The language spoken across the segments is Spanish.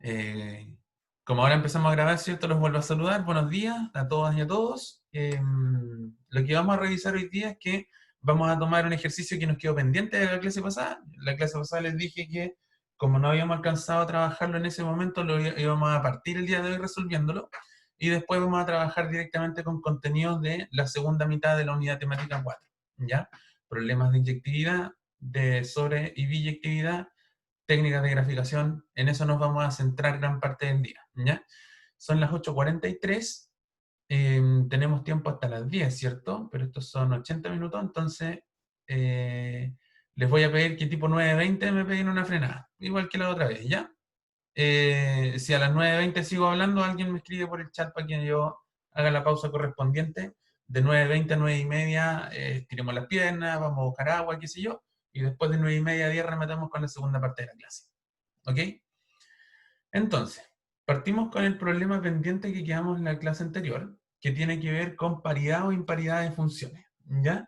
Eh, Como ahora empezamos a grabar, ¿cierto? Los vuelvo a saludar. Buenos días a todas y a todos. Lo que vamos a revisar hoy día es que vamos a tomar un ejercicio que nos quedó pendiente de la clase pasada. La clase pasada les dije que como no habíamos alcanzado a trabajarlo en ese momento, lo íbamos a partir el día de hoy resolviéndolo. Y después vamos a trabajar directamente con contenidos de la segunda mitad de la unidad temática 4. ¿Ya? Problemas de inyectividad, de sobre y biyectividad, técnicas de graficación, en eso nos vamos a centrar gran parte del día, ¿ya? Son las 8:43, tenemos tiempo hasta las 10, ¿cierto? Pero estos son 80 minutos, entonces les voy a pedir que tipo 9:20 me peguen una frenada, igual que la otra vez, ¿ya? Si a las 9:20 sigo hablando, alguien me escribe por el chat para que yo haga la pausa correspondiente. De 9:20 a 9:30 estiremos las piernas, vamos a buscar agua, qué sé yo, y después de 9:30 a 10 rematamos con la segunda parte de la clase. ¿Ok? Entonces, partimos con el problema pendiente que quedamos en la clase anterior, que tiene que ver con paridad o imparidad de funciones. ¿Ya?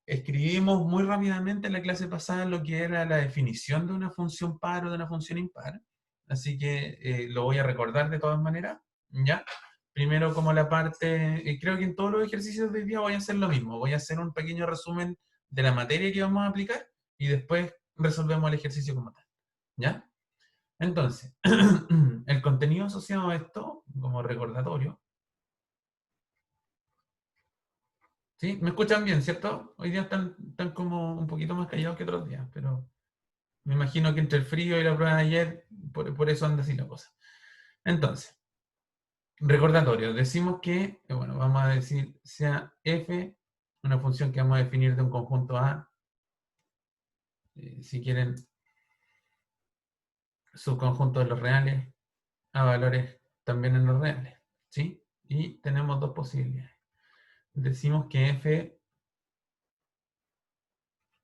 Escribimos muy rápidamente en la clase pasada lo que era la definición de una función par o de una función impar, así que lo voy a recordar de todas maneras. ¿Ya? Primero como la parte, creo que en todos los ejercicios de hoy día voy a hacer lo mismo, voy a hacer un pequeño resumen de la materia que vamos a aplicar y después resolvemos el ejercicio como tal. ¿Ya? Entonces, el contenido asociado a esto, como recordatorio, ¿sí? ¿Me escuchan bien, cierto? Hoy día están como un poquito más callados que otros días, pero me imagino que entre el frío y la prueba de ayer, por eso anda así la cosa. Entonces, recordatorio, decimos que, bueno, vamos a decir, sea f, una función que vamos a definir de un conjunto A, si quieren, subconjunto de los reales, a valores también en los reales, ¿sí? Y tenemos dos posibilidades. Decimos que f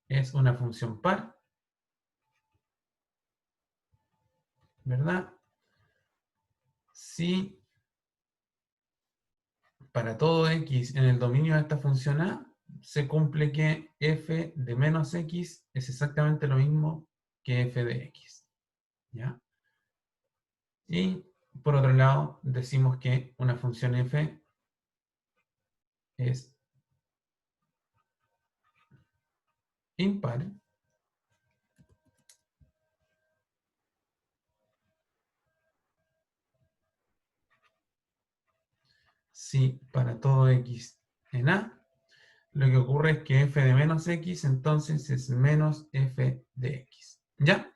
es una función par, ¿verdad? Si para todo x en el dominio de esta función A se cumple que f de menos x es exactamente lo mismo que f de x. ¿Ya? Y por otro lado decimos que una función f es impar si para todo x en A lo que ocurre es que f de menos x entonces es menos f de x. ¿Ya?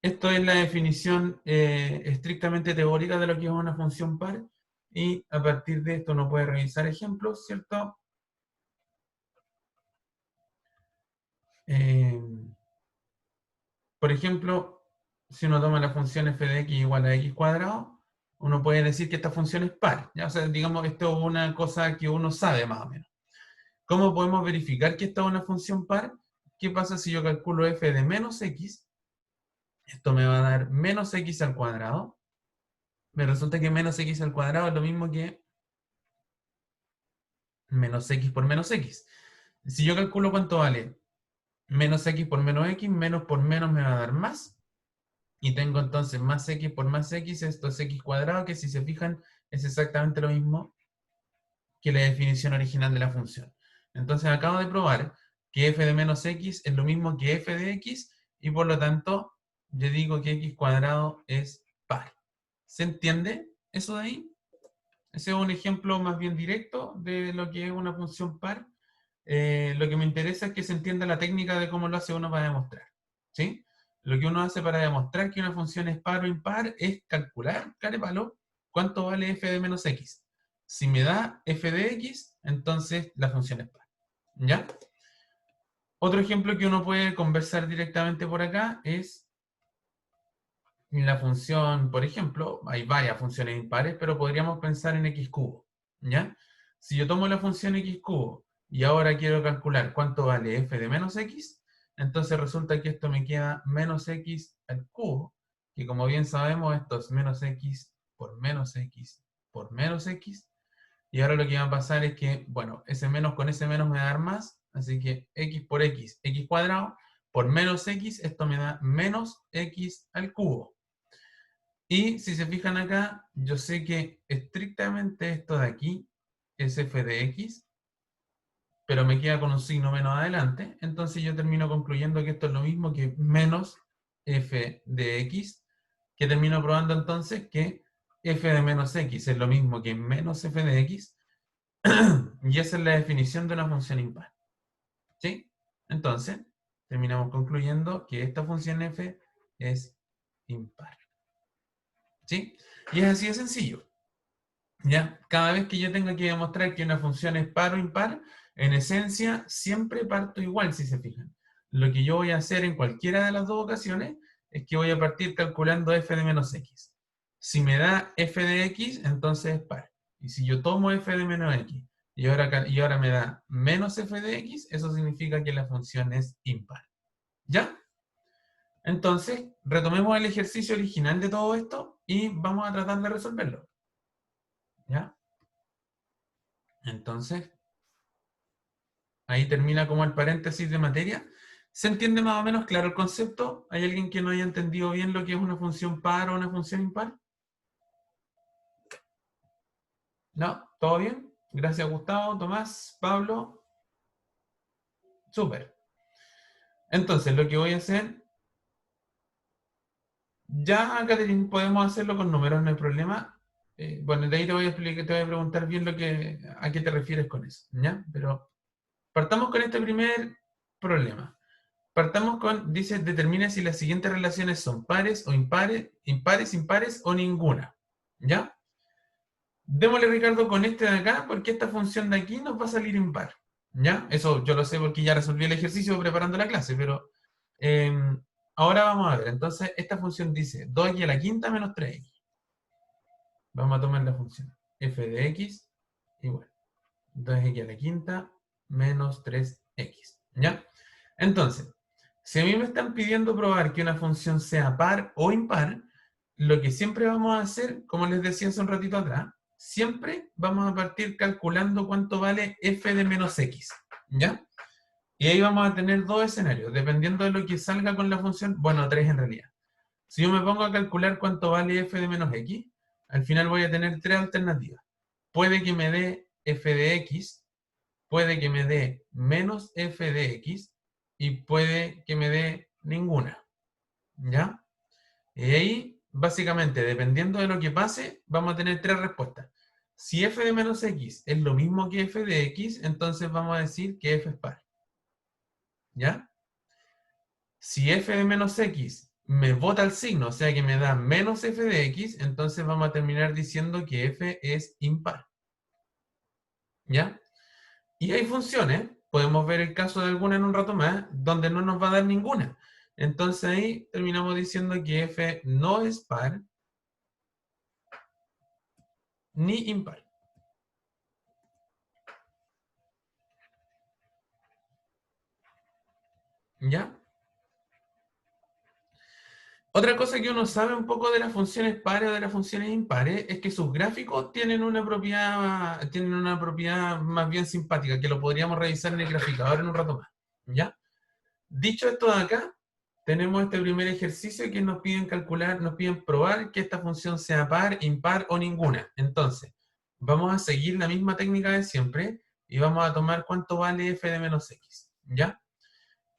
Esto es la definición estrictamente teórica de lo que es una función par y a partir de esto uno puede revisar ejemplos, ¿cierto? Eh, por ejemplo, si uno toma la función f de x igual a x cuadrado, uno puede decir que esta función es par. ¿Ya? O sea, digamos que esto es una cosa que uno sabe más o menos. ¿Cómo podemos verificar que esta es una función par? ¿Qué pasa si yo calculo f de menos x? Esto me va a dar menos x al cuadrado. Me resulta que menos x al cuadrado es lo mismo que menos x por menos x. Si yo calculo cuánto vale menos x por menos me va a dar más. Y tengo entonces más x por más x, esto es x cuadrado, que si se fijan es exactamente lo mismo que la definición original de la función. Entonces acabo de probar que f de menos x es lo mismo que f de x, y por lo tanto yo digo que x cuadrado es par. ¿Se entiende eso de ahí? Ese es un ejemplo más bien directo de lo que es una función par. Lo que me interesa es que se entienda la técnica de cómo lo hace uno para demostrar. ¿Sí? Lo que uno hace para demostrar que una función es par o impar es calcular, carepalo, cuánto vale f de menos x. Si me da f de x, entonces la función es par. ¿Ya? Otro ejemplo que uno puede conversar directamente por acá es la función, por ejemplo, hay varias funciones impares, pero podríamos pensar en x cubo. ¿Ya? Si yo tomo la función x cubo y ahora quiero calcular cuánto vale f de menos x, entonces resulta que esto me queda menos x al cubo, que como bien sabemos esto es menos x por menos x por menos x, y ahora lo que va a pasar es que, bueno, ese menos con ese menos me va a dar más, así que x por x, x cuadrado, por menos x, esto me da menos x al cubo. Y si se fijan acá, yo sé que estrictamente esto de aquí es f de x, pero me queda con un signo menos adelante, entonces yo termino concluyendo que esto es lo mismo que menos f de x, que termino probando entonces que f de menos x es lo mismo que menos f de x, y esa es la definición de una función impar. ¿Sí? Entonces, terminamos concluyendo que esta función f es impar. ¿Sí? Y es así de sencillo. ¿Ya? Cada vez que yo tenga que demostrar que una función es par o impar, en esencia siempre parto igual, si se fijan. Lo que yo voy a hacer en cualquiera de las dos ocasiones es que voy a partir calculando f de menos x. Si me da f de x, entonces es par. Y si yo tomo f de menos x y ahora me da menos f de x, eso significa que la función es impar. ¿Ya? Entonces, retomemos el ejercicio original de todo esto y vamos a tratar de resolverlo. ¿Ya? Entonces, ahí termina como el paréntesis de materia. ¿Se entiende más o menos claro el concepto? ¿Hay alguien que no haya entendido bien lo que es una función par o una función impar? ¿No? ¿Todo bien? Gracias, Gustavo, Tomás, Pablo. Súper. Entonces, lo que voy a hacer, ya, Catherine, podemos hacerlo con números, no hay problema. Bueno, de ahí te voy a explicar, te voy a preguntar bien a qué te refieres con eso, ¿ya? Pero partamos con este primer problema. Partamos con, dice, determina si las siguientes relaciones son pares o impares, impares o ninguna. ¿Ya? Démosle, Ricardo, con este de acá, porque esta función de aquí nos va a salir impar. ¿Ya? Eso yo lo sé porque ya resolví el ejercicio preparando la clase, pero eh, ahora vamos a ver. Entonces, esta función dice 2x a la quinta menos 3x. Vamos a tomar la función f de x igual 2x a la quinta menos 3x. ¿Ya? Entonces, si a mí me están pidiendo probar que una función sea par o impar, lo que siempre vamos a hacer, como les decía hace un ratito atrás, siempre vamos a partir calculando cuánto vale f de menos x. ¿Ya? Y ahí vamos a tener dos escenarios, dependiendo de lo que salga con la función, bueno, tres en realidad. Si yo me pongo a calcular cuánto vale f de menos x, al final voy a tener tres alternativas. Puede que me dé f de x, puede que me dé menos f de x y puede que me dé ninguna. ¿Ya? Y ahí, básicamente, dependiendo de lo que pase, vamos a tener tres respuestas. Si f de menos x es lo mismo que f de x, entonces vamos a decir que f es par. ¿Ya? Si f de menos x me bota el signo, o sea que me da menos f de x, entonces vamos a terminar diciendo que f es impar. ¿Ya? Y hay funciones, podemos ver el caso de alguna en un rato más, donde no nos va a dar ninguna. Entonces ahí terminamos diciendo que f no es par ni impar. ¿Ya? Otra cosa que uno sabe un poco de las funciones pares o de las funciones impares es que sus gráficos tienen una propiedad más bien simpática, que lo podríamos revisar en el graficador en un rato más. ¿Ya? Dicho esto de acá, tenemos este primer ejercicio que nos piden calcular, nos piden probar que esta función sea par, impar o ninguna. Entonces, vamos a seguir la misma técnica de siempre y vamos a tomar cuánto vale f de menos x. ¿Ya?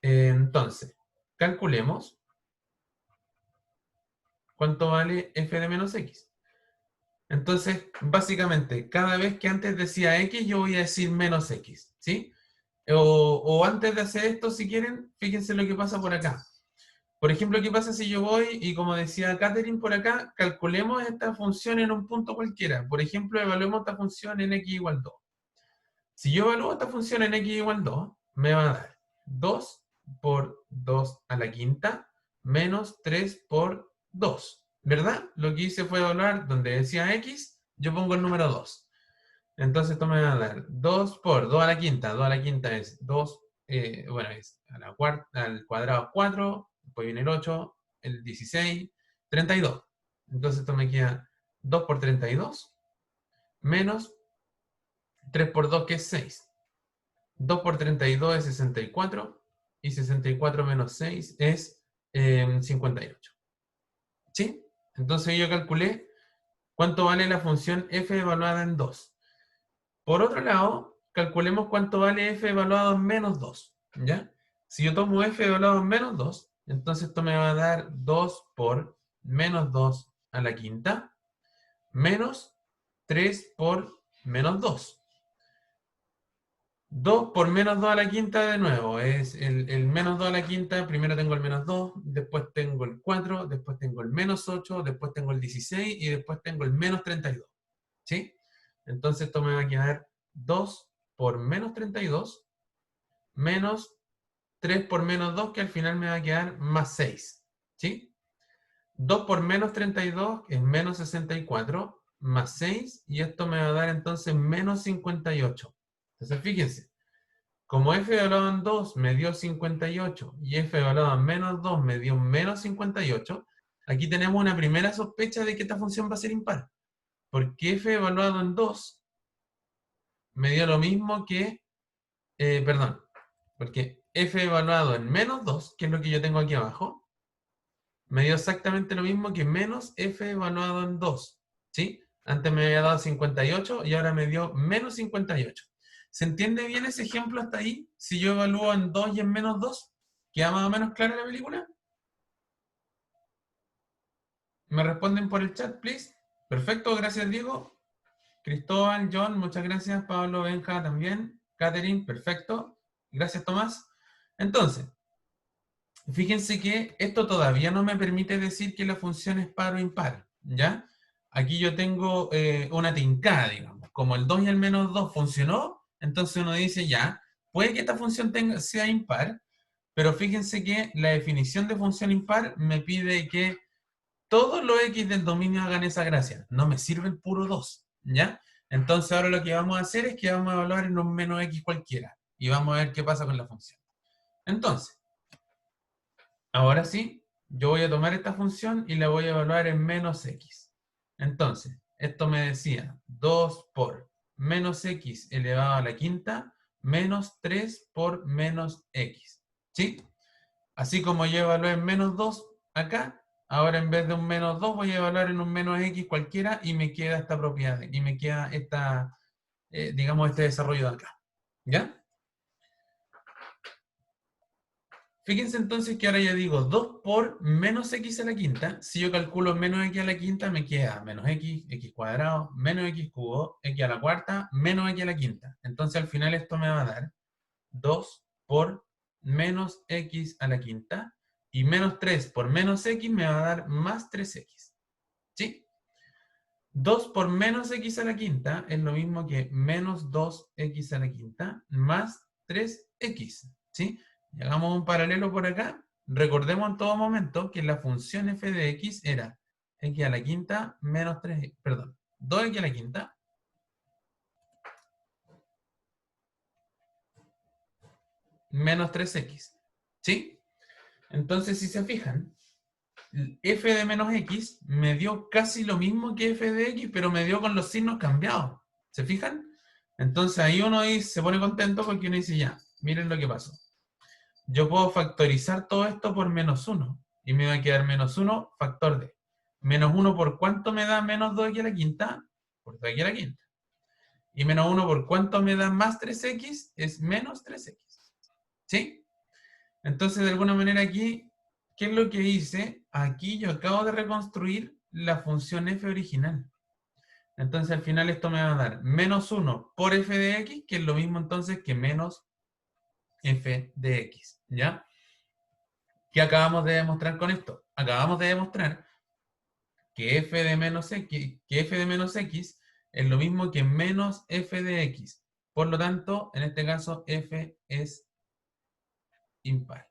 Entonces, calculemos cuánto vale f de menos x. Entonces, básicamente, cada vez que antes decía x, yo voy a decir menos x. ¿Sí? O antes de hacer esto, si quieren, fíjense lo que pasa por acá. Por ejemplo, ¿qué pasa si yo voy y, como decía Catherine por acá, calculemos esta función en un punto cualquiera? Por ejemplo, evaluemos esta función en x igual 2. Si yo evalúo esta función en x igual 2, me va a dar 2 por 2 a la quinta menos 3 por 2. ¿Verdad? Lo que hice fue evaluar donde decía x, yo pongo el número 2. Entonces esto me va a dar 2 por 2 a la quinta. 2 a la quinta es 2, bueno, es a la cuarta, al cuadrado 4, después viene el 8, el 16, 32. Entonces esto me queda 2 por 32 menos 3 por 2, que es 6. 2 por 32 es 64 y 64 menos 6 es 58. ¿Sí? Entonces yo calculé cuánto vale la función f evaluada en 2. Por otro lado, calculemos cuánto vale f evaluado en menos 2. ¿Ya? Si yo tomo f evaluado en menos 2, entonces esto me va a dar 2 por menos 2 a la quinta, menos 3 por menos 2. 2 por menos 2 a la quinta de nuevo, es el menos 2 a la quinta, primero tengo el menos 2, después tengo el 4, después tengo el menos 8, después tengo el 16 y después tengo el menos 32. ¿Sí? Entonces esto me va a quedar 2 por menos 32 menos 3 por menos 2, que al final me va a quedar más 6. ¿Sí? 2 por menos 32 es menos 64, más 6, y esto me va a dar entonces menos 58. Entonces fíjense, como f evaluado en 2 me dio 58 y f evaluado en menos 2 me dio menos 58, aquí tenemos una primera sospecha de que esta función va a ser impar. Porque f evaluado en 2 me dio lo mismo que, perdón, porque f evaluado en menos 2, que es lo que yo tengo aquí abajo, me dio exactamente lo mismo que menos f evaluado en 2. ¿Sí? Antes me había dado 58 y ahora me dio menos 58. ¿Se entiende bien ese ejemplo hasta ahí? Si yo evalúo en 2 y en menos 2, ¿queda más o menos clara la película? ¿Me responden por el chat, please? Perfecto, gracias Diego. Cristóbal, John, muchas gracias. Pablo, Benja también. Catherine, perfecto. Gracias, Tomás. Entonces, fíjense que esto todavía no me permite decir que la función es par o impar, ¿ya? Aquí yo tengo una tincada, digamos. Como el 2 y el menos 2 funcionó, entonces uno dice, ya, puede que esta función sea impar, pero fíjense que la definición de función impar me pide que todos los x del dominio hagan esa gracia. No me sirve el puro 2, ¿ya? Entonces ahora lo que vamos a hacer es que vamos a evaluar en un menos x cualquiera y vamos a ver qué pasa con la función. Entonces, ahora sí, yo voy a tomar esta función y la voy a evaluar en menos x. Entonces, esto me decía 2 por menos x elevado a la quinta menos 3 por menos x. ¿Sí? Así como yo evalué en menos 2 acá, ahora en vez de un menos 2 voy a evaluar en un menos x cualquiera y me queda esta propiedad, y me queda esta, digamos, este desarrollo de acá. ¿Ya? Fíjense entonces que ahora ya digo 2 por menos x a la quinta. Si yo calculo menos x a la quinta, me queda menos x, x cuadrado, menos x cubo, x a la cuarta, menos x a la quinta. Entonces al final esto me va a dar 2 por menos x a la quinta, y menos 3 por menos x me va a dar más 3x. ¿Sí? 2 por menos x a la quinta es lo mismo que menos 2x a la quinta más 3x. ¿Sí? Y hagamos un paralelo por acá. Recordemos en todo momento que la función f de x era x a la quinta menos 3, perdón, 2x a la quinta menos 3x. ¿Sí? Entonces, si se fijan, f de menos x me dio casi lo mismo que f de x, pero me dio con los signos cambiados. ¿Se fijan? Entonces ahí uno se pone contento porque uno dice, ya, miren lo que pasó. Yo puedo factorizar todo esto por menos 1 y me va a quedar menos 1 factor de. Menos 1 por cuánto me da menos 2x a la quinta, por 2x a la quinta. Y menos 1 por cuánto me da más 3x, es menos 3x. ¿Sí? Entonces, de alguna manera aquí, ¿qué es lo que hice? Aquí yo acabo de reconstruir la función f original. Entonces, al final esto me va a dar menos 1 por f de x, que es lo mismo entonces que menos f de x. ¿Ya? ¿Qué acabamos de demostrar con esto? Acabamos de demostrar que f de menos x es lo mismo que menos f de x. Por lo tanto, en este caso, f es impar.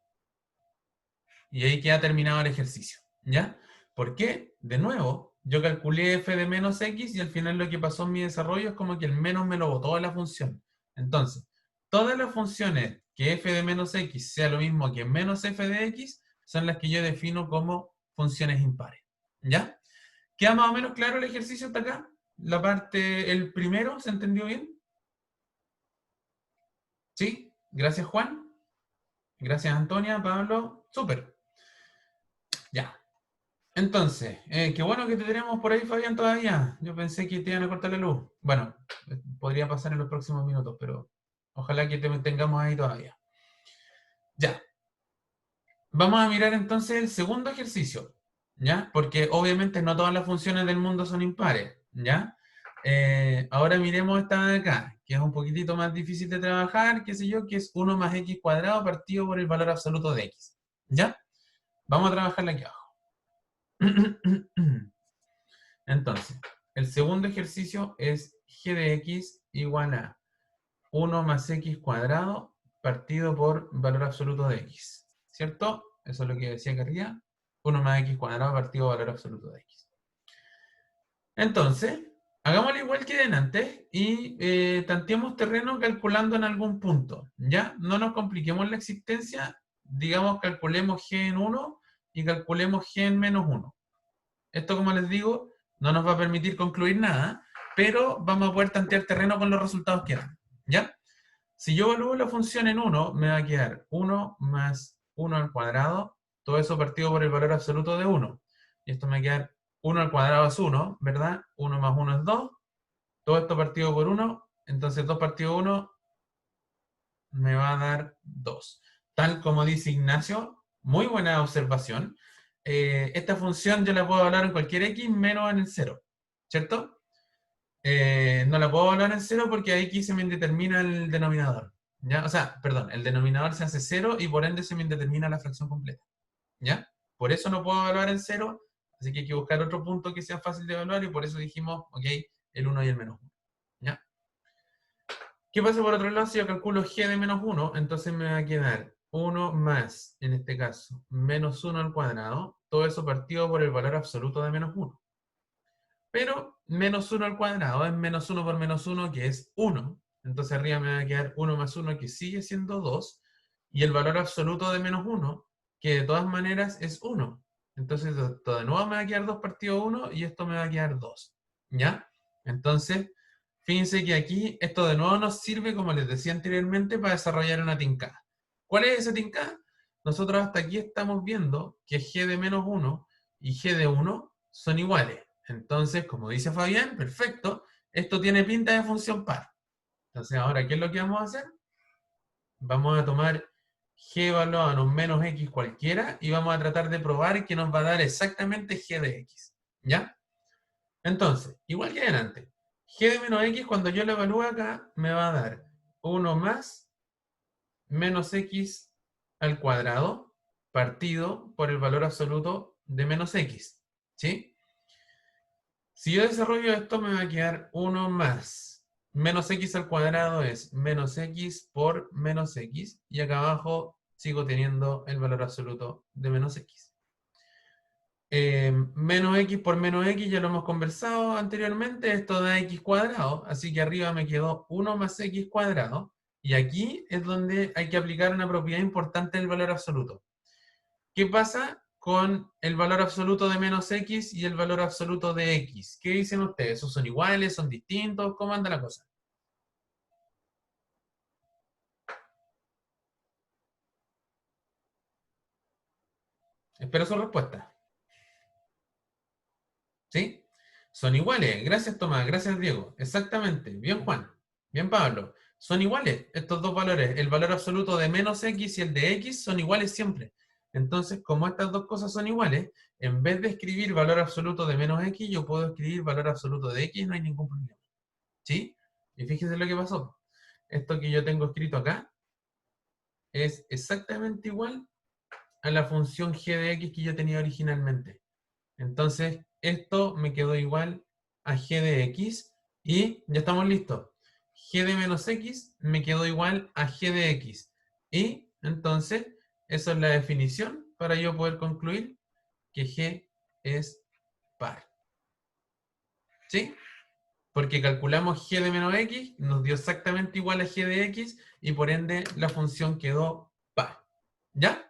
Y ahí queda terminado el ejercicio. ¿Ya? ¿Por qué? De nuevo, yo calculé f de menos x y al final lo que pasó en mi desarrollo es como que el menos me lo botó de la función. Entonces, todas las funciones que f de menos x sea lo mismo que menos f de x son las que yo defino como funciones impares. ¿Ya? ¿Queda más o menos claro el ejercicio hasta acá? La parte, el primero, ¿se entendió bien? ¿Sí? Gracias, Juan. Gracias, Antonia, Pablo. Súper. Ya. Entonces, qué bueno que te tenemos por ahí, Fabián, todavía. Yo pensé que te iban a cortar la luz. Bueno, podría pasar en los próximos minutos, pero ojalá que te tengamos ahí todavía. Ya, vamos a mirar entonces el segundo ejercicio, ¿ya? Porque obviamente no todas las funciones del mundo son impares, ¿ya? Ahora miremos esta de acá, que es un poquitito más difícil de trabajar, qué sé yo, que es 1 más x cuadrado partido por el valor absoluto de x, ¿ya? Vamos a trabajarla aquí abajo. Entonces, el segundo ejercicio es g de x igual a 1 más x cuadrado partido por valor absoluto de x. ¿Cierto? Eso es lo que decía acá arriba. 1 más x cuadrado partido por valor absoluto de x. Entonces, hagámoslo igual que antes y tanteemos terreno calculando en algún punto. ¿Ya? No nos compliquemos la existencia. Digamos, calculemos g en 1 y calculemos g en menos 1. Esto, como les digo, no nos va a permitir concluir nada, pero vamos a poder tantear terreno con los resultados que dan. ¿Ya? Si yo evalúo la función en 1, me va a quedar 1 más 1 al cuadrado, todo eso partido por el valor absoluto de 1. Y esto me va a quedar 1 al cuadrado es 1, ¿verdad? 1 más 1 es 2. Todo esto partido por 1, entonces 2 partido 1 me va a dar 2. Tal como dice Ignacio, muy buena observación. Esta función yo la puedo evaluar en cualquier x menos en el 0, ¿cierto? No la puedo evaluar en 0 porque aquí se me indetermina el denominador. ¿Ya? O sea, perdón, el denominador se hace 0 y por ende se me indetermina la fracción completa. ¿Ya? Por eso no puedo evaluar en 0, así que hay que buscar otro punto que sea fácil de evaluar y por eso dijimos, ok, el 1 y el menos 1. ¿Ya? ¿Qué pasa por otro lado? Si yo calculo g de menos 1, entonces me va a quedar 1 más, en este caso, menos 1 al cuadrado, todo eso partido por el valor absoluto de menos 1. Pero menos 1 al cuadrado es menos 1 por menos 1, que es 1. Entonces arriba me va a quedar 1 más 1, que sigue siendo 2. Y el valor absoluto de menos 1, que de todas maneras es 1. Entonces esto de nuevo me va a quedar 2 partido 1 y esto me va a quedar 2. ¿Ya? Entonces, fíjense que aquí esto de nuevo nos sirve, como les decía anteriormente, para desarrollar una tincada. ¿Cuál es esa tincada? Nosotros hasta aquí estamos viendo que g de menos 1 y g de 1 son iguales. Entonces, como dice Fabián, perfecto, esto tiene pinta de función par. Entonces, ahora, ¿qué es lo que vamos a hacer? Vamos a tomar g evaluado en un menos x cualquiera y vamos a tratar de probar que nos va a dar exactamente g de x. ¿Ya? Entonces, igual que antes, g de menos x cuando yo lo evalúe acá me va a dar 1 más menos x al cuadrado partido por el valor absoluto de menos x. ¿Sí? Si yo desarrollo esto, me va a quedar 1 más menos x al cuadrado es menos x por menos x, y acá abajo sigo teniendo el valor absoluto de menos x. Menos x por menos x ya lo hemos conversado anteriormente, esto da x cuadrado, así que arriba me quedó 1 más x cuadrado, y aquí es donde hay que aplicar una propiedad importante del valor absoluto. ¿Qué pasa con el valor absoluto de menos x y el valor absoluto de x? ¿Qué dicen ustedes? ¿Esos son iguales? ¿Son distintos? ¿Cómo anda la cosa? Espero su respuesta. ¿Sí? Son iguales. Gracias, Tomás. Gracias, Diego. Exactamente. Bien, Juan. Bien, Pablo. Son iguales estos dos valores. El valor absoluto de menos x y el de x son iguales siempre. Entonces, como estas dos cosas son iguales, en vez de escribir valor absoluto de menos x, yo puedo escribir valor absoluto de x, no hay ningún problema. ¿Sí? Y fíjense lo que pasó. Esto que yo tengo escrito acá es exactamente igual a la función g de x que yo tenía originalmente. Entonces, esto me quedó igual a g de x y ya estamos listos. G de menos x me quedó igual a g de x. Y entonces, esa es la definición para yo poder concluir que g es par. ¿Sí? Porque calculamos g de menos x, nos dio exactamente igual a g de x, y por ende la función quedó par. ¿Ya?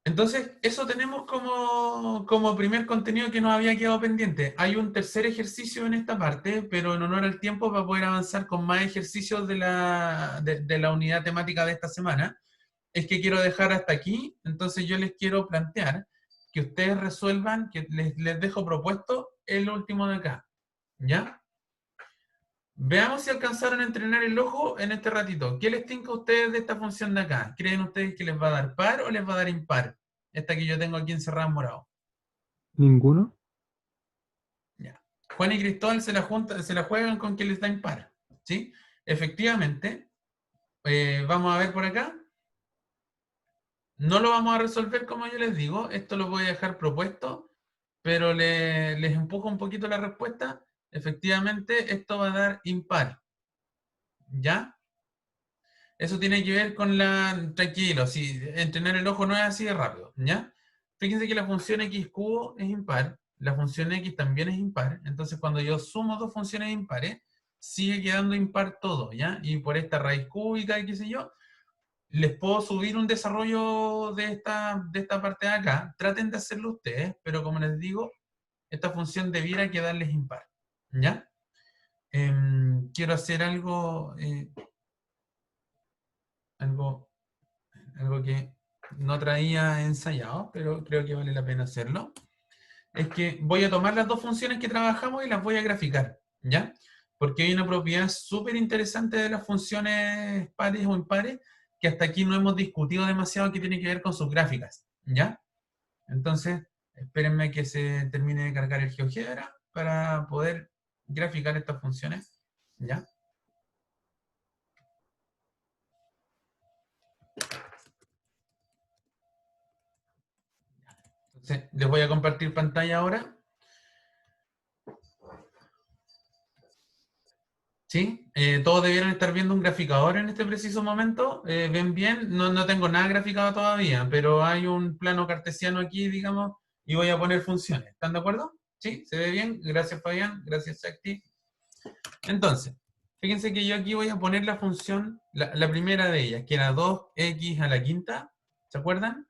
Entonces, eso tenemos como primer contenido que nos había quedado pendiente. Hay un tercer ejercicio en esta parte, pero en honor al tiempo, para poder avanzar con más ejercicios de la unidad temática de esta semana, es que quiero dejar hasta aquí. Entonces yo les quiero plantear que ustedes resuelvan, que les dejo propuesto el último de acá. ¿Ya? Veamos si alcanzaron a entrenar el ojo en este ratito. ¿Qué les tinca a ustedes de esta función de acá? ¿Creen ustedes que les va a dar par o les va a dar impar? Esta que yo tengo aquí encerrada en morado. Ninguno. Ya. Juan y Cristóbal se la juegan con que les da impar. ¿Sí? Efectivamente, vamos a ver por acá. No lo vamos a resolver como yo les digo. Esto lo voy a dejar propuesto, pero les empujo un poquito la respuesta. Efectivamente, esto va a dar impar. ¿Ya? Eso tiene que ver con la... Tranquilo, si entrenar el ojo no es así de rápido, ¿ya? Fíjense que la función x cubo es impar, la función x también es impar, entonces cuando yo sumo dos funciones impares, sigue quedando impar todo, ¿ya? Y por esta raíz cúbica y qué sé yo, les puedo subir un desarrollo de esta parte de acá. Traten de hacerlo ustedes, pero como les digo, esta función debiera quedarles impar, ¿ya? Quiero hacer algo algo que no traía ensayado, pero creo que vale la pena hacerlo, es que voy a tomar las dos funciones que trabajamos y las voy a graficar, ¿ya? Porque hay una propiedad súper interesante de las funciones pares o impares que hasta aquí no hemos discutido demasiado, que tiene que ver con sus gráficas, ¿ya? Entonces, espérenme que se termine de cargar el GeoGebra para poder graficar estas funciones, ¿ya? Entonces, les voy a compartir pantalla ahora. Sí, todos debieran estar viendo un graficador en este preciso momento. ¿Ven bien? No, no tengo nada graficado todavía, pero hay un plano cartesiano aquí, digamos, y voy a poner funciones. ¿Están de acuerdo? Sí, ¿se ve bien? Gracias, Fabián. Gracias, Shakti. Entonces, fíjense que yo aquí voy a poner la función, la primera de ellas, que era 2x a la quinta. ¿Se acuerdan?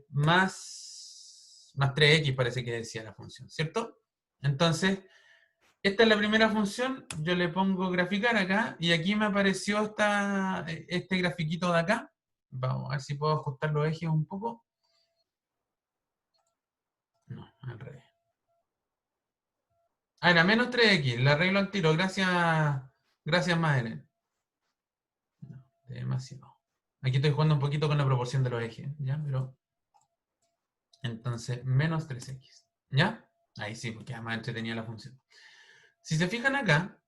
Más 3x parece que decía la función, ¿cierto? Entonces, esta es la primera función, yo le pongo graficar acá y aquí me apareció este grafiquito de acá. Vamos a ver si puedo ajustar los ejes un poco. No, al revés. Ah, era menos 3x, la arreglo al tiro. Gracias, Madeleine. No, demasiado. Aquí estoy jugando un poquito con la proporción de los ejes, ¿ya? Pero entonces, menos 3x, ¿ya? Ahí sí, porque además entretenía la función. Si se fijan acá,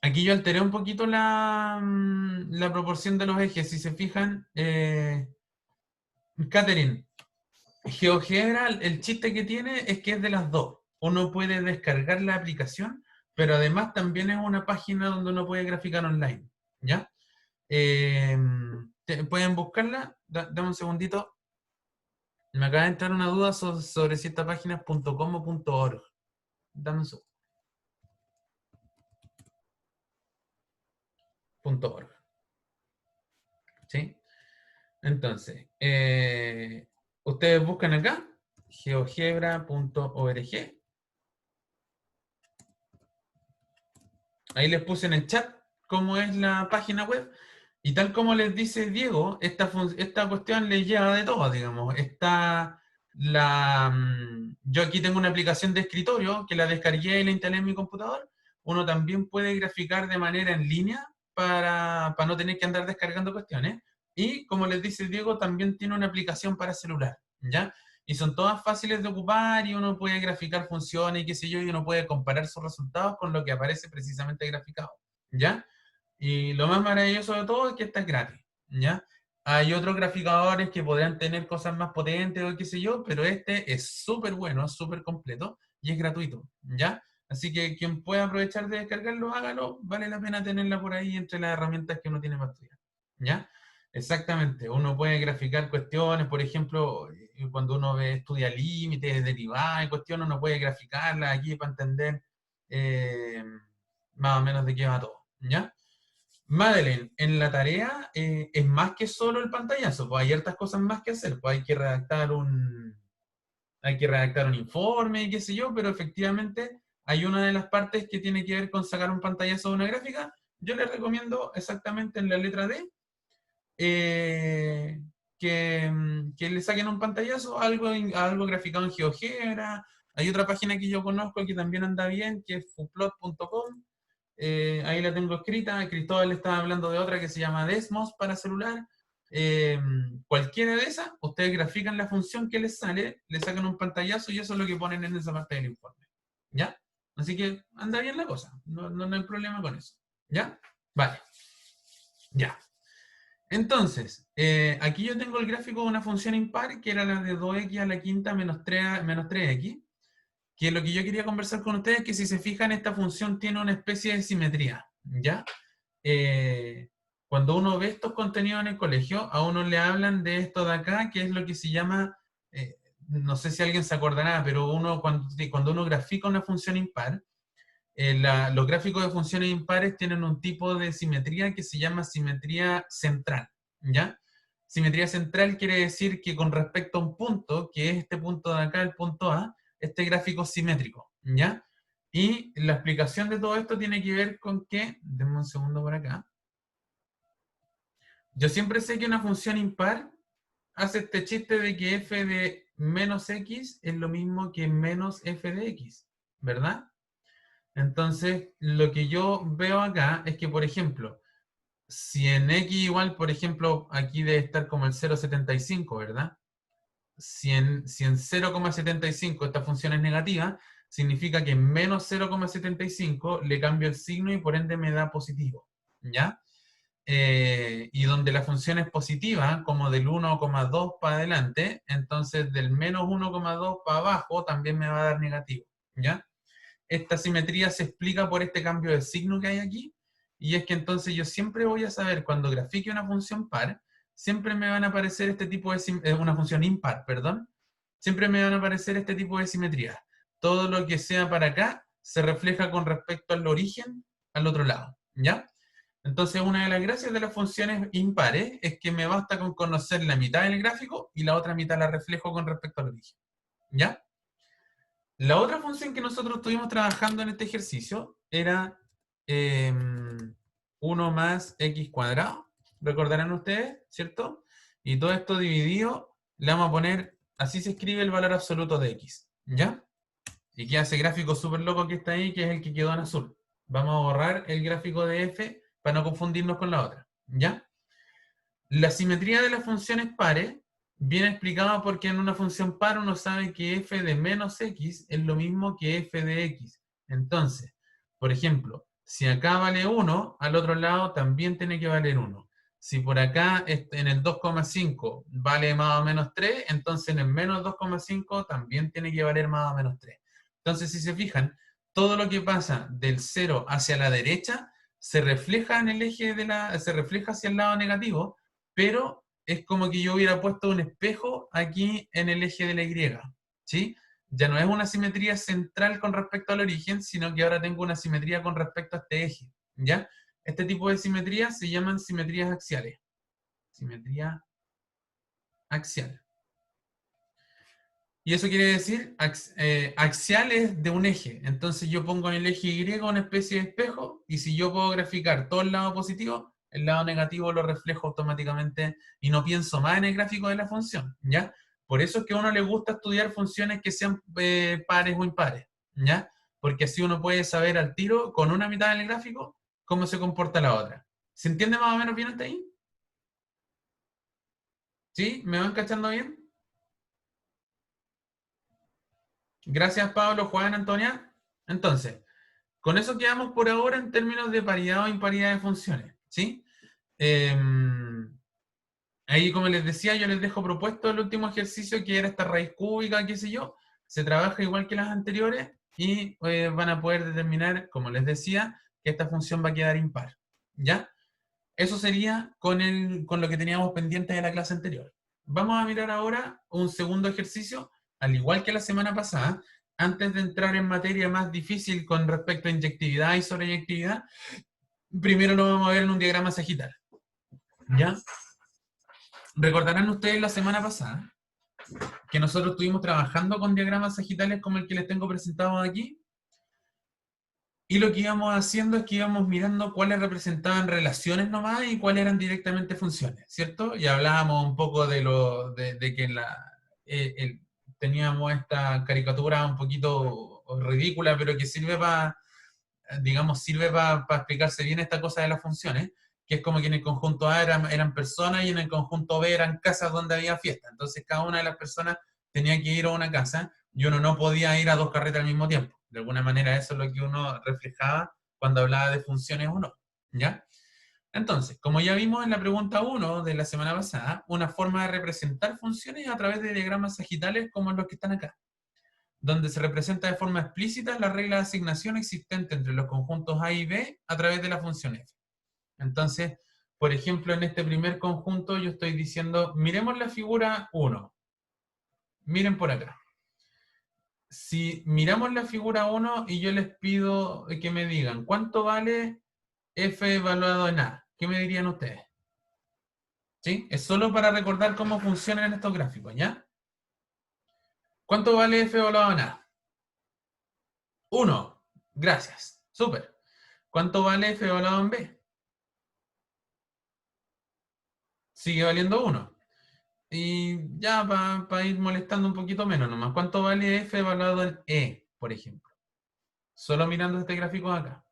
aquí yo alteré un poquito la proporción de los ejes. Si se fijan, Catherine, GeoGebra, el chiste que tiene es que es de las dos. Uno puede descargar la aplicación, pero además también es una página donde uno puede graficar online. ¿Ya? Eh, Pueden buscarla. Dame un segundito. Me acaba de entrar una duda sobre si esta página es .com o .org. Dame un segundo. .org. ¿Sí? Entonces, ustedes buscan acá, geogebra.org. Ahí les puse en el chat cómo es la página web. Y tal como les dice Diego, esta cuestión les lleva de todo, digamos. Yo aquí tengo una aplicación de escritorio que la descargué y la instalé en mi computador. Uno también puede graficar de manera en línea para no tener que andar descargando cuestiones. Y como les dice Diego, también tiene una aplicación para celular, ¿ya? Y son todas fáciles de ocupar y uno puede graficar funciones y qué sé yo, y uno puede comparar sus resultados con lo que aparece precisamente graficado, ¿ya? Y lo más maravilloso de todo es que esta es gratis, ¿ya? Hay otros graficadores que podrían tener cosas más potentes o qué sé yo, pero este es súper bueno, es súper completo y es gratuito, ¿ya? Así que quien pueda aprovechar de descargarlo, hágalo, vale la pena tenerla por ahí entre las herramientas que uno tiene para estudiar, ¿ya? Exactamente, uno puede graficar cuestiones, por ejemplo, cuando uno estudia límites, derivadas y cuestiones, uno puede graficarlas aquí para entender eh, más o menos de qué va todo, ¿ya? Madeleine, en la tarea es más que solo el pantallazo, pues hay hartas cosas más que hacer, pues hay que redactar un informe y qué sé yo, pero efectivamente hay una de las partes que tiene que ver con sacar un pantallazo de una gráfica. Yo les recomiendo exactamente en la letra D, que le saquen un pantallazo, algo graficado en GeoGebra. Hay otra página que yo conozco que también anda bien, que es fuplot.com. Ahí la tengo escrita. Cristóbal estaba hablando de otra que se llama Desmos para celular. Cualquiera de esas, ustedes grafican la función que les sale, le sacan un pantallazo y eso es lo que ponen en esa parte del informe. ¿Ya? Así que anda bien la cosa. No hay problema con eso. ¿Ya? Vale. Ya. Entonces, aquí yo tengo el gráfico de una función impar, que era la de 2x a la quinta menos 3x, que lo que yo quería conversar con ustedes es que si se fijan, esta función tiene una especie de simetría, ¿ya? Cuando uno ve estos contenidos en el colegio, a uno le hablan de esto de acá, que es lo que se llama, no sé si alguien se acordará, pero cuando uno grafica una función impar, los gráficos de funciones impares tienen un tipo de simetría que se llama simetría central, ¿ya? Simetría central quiere decir que con respecto a un punto, que es este punto de acá, el punto A, este gráfico es simétrico, ¿ya? Y la explicación de todo esto tiene que ver con que, denme un segundo por acá, yo siempre sé que una función impar hace este chiste de que f de menos x es lo mismo que menos f de x, ¿verdad? Entonces, lo que yo veo acá es que, por ejemplo, si en x igual, por ejemplo, aquí debe estar como el 0,75, ¿verdad? Si en 0,75 esta función es negativa, significa que en menos 0,75 le cambio el signo y por ende me da positivo, ¿ya? Y donde la función es positiva, como del 1,2 para adelante, entonces del menos 1,2 para abajo también me va a dar negativo, ¿ya? Esta simetría se explica por este cambio de signo que hay aquí, y es que entonces yo siempre voy a saber, cuando grafique una función par, siempre me van a aparecer este tipo de, una función impar, perdón, siempre me van a aparecer este tipo de simetrías. Todo lo que sea para acá se refleja con respecto al origen al otro lado, ¿ya? Entonces, una de las gracias de las funciones impares es que me basta con conocer la mitad del gráfico y la otra mitad la reflejo con respecto al origen, ¿ya? La otra función que nosotros estuvimos trabajando en este ejercicio era 1 más x cuadrado. Recordarán ustedes, ¿cierto? Y todo esto dividido, le vamos a poner, así se escribe el valor absoluto de x, ¿ya? Y queda ese gráfico súper loco que está ahí, que es el que quedó en azul. Vamos a borrar el gráfico de f para no confundirnos con la otra, ¿ya? La simetría de las funciones pares viene explicada porque en una función par uno sabe que f de menos x es lo mismo que f de x. Entonces, por ejemplo, si acá vale 1, al otro lado también tiene que valer 1. Si por acá en el 2,5 vale más o menos 3, entonces en el menos 2,5 también tiene que valer más o menos 3. Entonces, si se fijan, todo lo que pasa del 0 hacia la derecha se refleja en el eje se refleja hacia el lado negativo, pero es como que yo hubiera puesto un espejo aquí en el eje de la Y, ¿sí? Ya no es una simetría central con respecto al origen, sino que ahora tengo una simetría con respecto a este eje, ¿ya? Este tipo de simetrías se llaman simetrías axiales. Simetría axial. Y eso quiere decir axiales de un eje. Entonces yo pongo en el eje Y una especie de espejo, y si yo puedo graficar todo el lado positivo, el lado negativo lo reflejo automáticamente y no pienso más en el gráfico de la función, ¿ya? Por eso es que a uno le gusta estudiar funciones que sean pares o impares, ¿ya? Porque así uno puede saber al tiro, con una mitad del gráfico, cómo se comporta la otra. ¿Se entiende más o menos bien hasta ahí? ¿Sí? ¿Me van cachando bien? Gracias, Pablo, Juan, Antonia. Entonces, con eso quedamos por ahora en términos de paridad o imparidad de funciones, ¿sí? Ahí, como les decía, yo les dejo propuesto el último ejercicio, que era esta raíz cúbica, qué sé yo. Se trabaja igual que las anteriores y van a poder determinar, como les decía, que esta función va a quedar impar, ¿ya? Eso sería con lo que teníamos pendiente de la clase anterior. Vamos a mirar ahora un segundo ejercicio, al igual que la semana pasada, antes de entrar en materia más difícil con respecto a inyectividad y sobreyectividad. Primero lo vamos a ver en un diagrama sagital, ¿ya? Recordarán ustedes la semana pasada que nosotros estuvimos trabajando con diagramas sagitales como el que les tengo presentado aquí. Y lo que íbamos haciendo es que íbamos mirando cuáles representaban relaciones nomás y cuáles eran directamente funciones, ¿cierto? Y hablábamos un poco de que teníamos esta caricatura un poquito ridícula, pero que sirve para, digamos, sirve para explicarse bien esta cosa de las funciones, que es como que en el conjunto A eran personas y en el conjunto B eran casas donde había fiesta. Entonces cada una de las personas tenía que ir a una casa y uno no podía ir a dos carretas al mismo tiempo. De alguna manera eso es lo que uno reflejaba cuando hablaba de funciones o no, ¿ya? Entonces, como ya vimos en la pregunta 1 de la semana pasada, una forma de representar funciones a través de diagramas sagitales como los que están acá, donde se representa de forma explícita la regla de asignación existente entre los conjuntos A y B a través de la función f. Entonces, por ejemplo, en este primer conjunto yo estoy diciendo, miremos la figura 1. Miren por acá. Si miramos la figura 1 y yo les pido que me digan, ¿cuánto vale f evaluado en A? ¿Qué me dirían ustedes? ¿Sí? Es solo para recordar cómo funcionan estos gráficos, ¿ya? ¿Cuánto vale f evaluado en A? 1. Gracias. Súper. ¿Cuánto vale f evaluado en B? Sigue valiendo 1. Y ya para ir molestando un poquito menos nomás. ¿Cuánto vale f evaluado en E, por ejemplo? Solo mirando este gráfico de acá.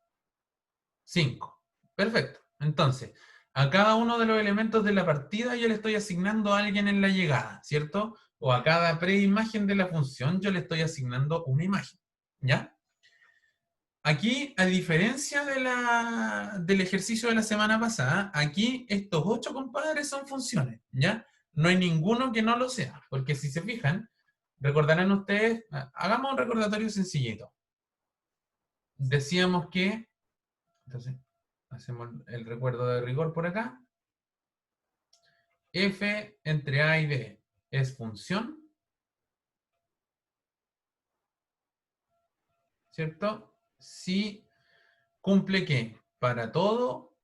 5. Perfecto. Entonces, a cada uno de los elementos de la partida yo le estoy asignando a alguien en la llegada, ¿cierto? O a cada preimagen de la función yo le estoy asignando una imagen, ¿ya? Aquí, a diferencia del ejercicio de la semana pasada, aquí estos 8 compadres son funciones, ¿ya? No hay ninguno que no lo sea, porque si se fijan, recordarán ustedes, hagamos un recordatorio sencillito. Decíamos que, entonces, hacemos el recuerdo de rigor por acá. F entre A y B es función, ¿cierto? Si cumple que para todo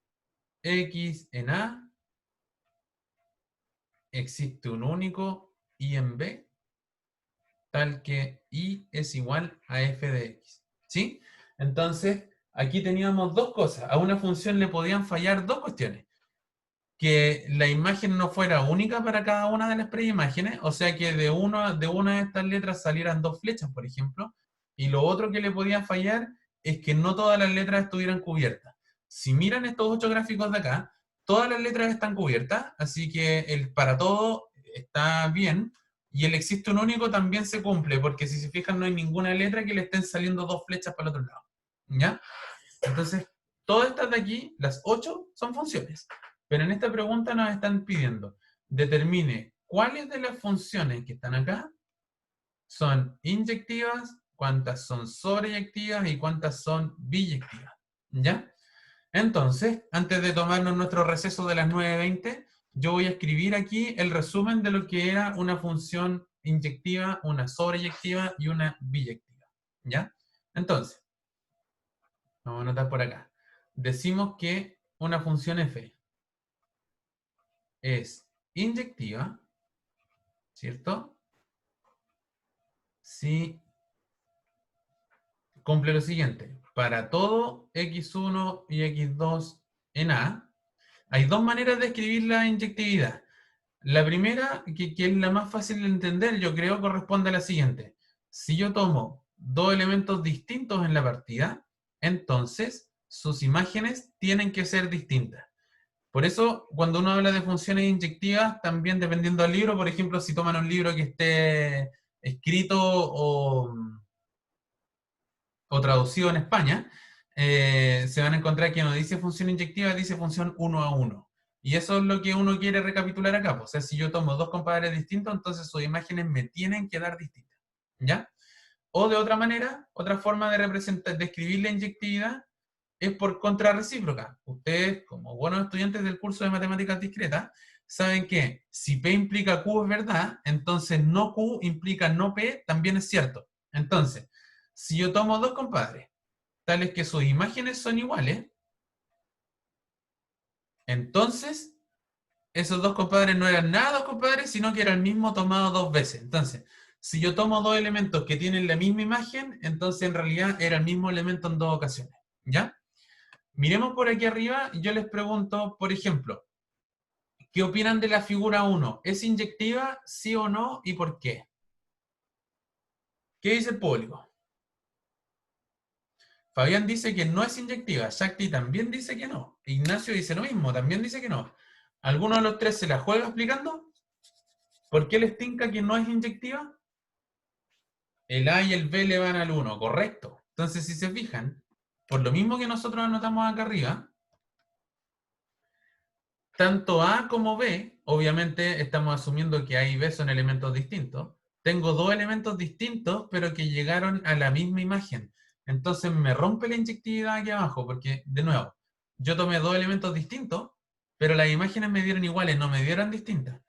X en A existe un único Y en B, tal que Y es igual a F de X. ¿Sí? Entonces, aquí teníamos dos cosas. A una función le podían fallar dos cuestiones. Que la imagen no fuera única para cada una de las preimágenes, o sea que de una de estas letras salieran dos flechas, por ejemplo, y lo otro que le podía fallar es que no todas las letras estuvieran cubiertas. Si miran estos 8 gráficos de acá, todas las letras están cubiertas, así que el para todo está bien, y el existe un único también se cumple, porque si se fijan no hay ninguna letra que le estén saliendo dos flechas para el otro lado. ¿Ya? Entonces, todas estas de aquí, las 8, son funciones. Pero en esta pregunta nos están pidiendo, determine cuáles de las funciones que están acá son inyectivas, cuántas son sobreyectivas y cuántas son biyectivas. ¿Ya? Entonces, antes de tomarnos nuestro receso de las 9:20, yo voy a escribir aquí el resumen de lo que era una función inyectiva, una sobreyectiva y una biyectiva. ¿Ya? Entonces, vamos a anotar por acá. Decimos que una función f es inyectiva, ¿cierto? Si cumple lo siguiente. Para todo x1 y x2 en A, hay dos maneras de escribir la inyectividad. La primera, que es la más fácil de entender, yo creo, corresponde a la siguiente. Si yo tomo dos elementos distintos en la partida, entonces sus imágenes tienen que ser distintas. Por eso, cuando uno habla de funciones inyectivas, también dependiendo del libro, por ejemplo, si toman un libro que esté escrito o traducido en España, se van a encontrar que no dice función inyectiva, dice función 1 a 1. Y eso es lo que uno quiere recapitular acá. O sea, si yo tomo dos compadres distintos, entonces sus imágenes me tienen que dar distintas. ¿Ya? O de otra manera, otra forma de representar, de escribir la inyectividad es por contrarrecíproca. Ustedes, como buenos estudiantes del curso de matemáticas discretas, saben que si P implica Q es verdad, entonces no Q implica no P también es cierto. Entonces, si yo tomo dos compadres, tales que sus imágenes son iguales, entonces esos dos compadres no eran nada dos compadres, sino que era el mismo tomado dos veces. Entonces, si yo tomo dos elementos que tienen la misma imagen, entonces en realidad era el mismo elemento en dos ocasiones. ¿Ya? Miremos por aquí arriba y yo les pregunto, por ejemplo, ¿qué opinan de la figura 1? ¿Es inyectiva, sí o no, y por qué? ¿Qué dice el público? Fabián dice que no es inyectiva, Shakti también dice que no, Ignacio dice lo mismo, también dice que no. ¿Alguno de los tres se la juega explicando? ¿Por qué les tinca que no es inyectiva? El A y el B le van al 1, correcto. Entonces, si se fijan, por lo mismo que nosotros anotamos acá arriba, tanto A como B, obviamente estamos asumiendo que A y B son elementos distintos. Tengo dos elementos distintos, pero que llegaron a la misma imagen. Entonces me rompe la inyectividad aquí abajo, porque, de nuevo, yo tomé dos elementos distintos, pero las imágenes me dieron iguales, no me dieron distintas.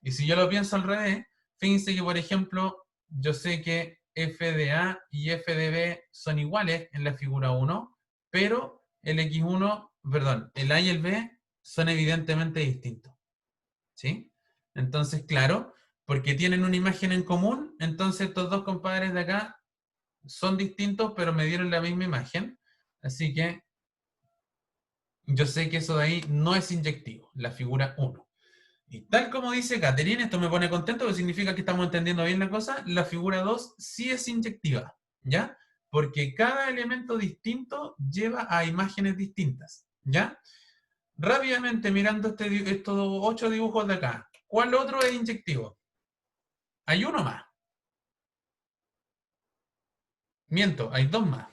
Y si yo lo pienso al revés, fíjense que, por ejemplo, yo sé que f de A y f de B son iguales en la figura 1, pero el X1, perdón, el A y el B son evidentemente distintos. ¿Sí? Entonces, claro, porque tienen una imagen en común, entonces estos dos compadres de acá son distintos, pero me dieron la misma imagen. Así que yo sé que eso de ahí no es inyectivo, la figura 1. Y tal como dice Catherine, esto me pone contento, porque significa que estamos entendiendo bien la cosa, la figura 2 sí es inyectiva, ¿ya? Porque cada elemento distinto lleva a imágenes distintas, ¿ya? Rápidamente, mirando estos 8 dibujos de acá, ¿cuál otro es inyectivo? Hay uno más. Miento, hay dos más.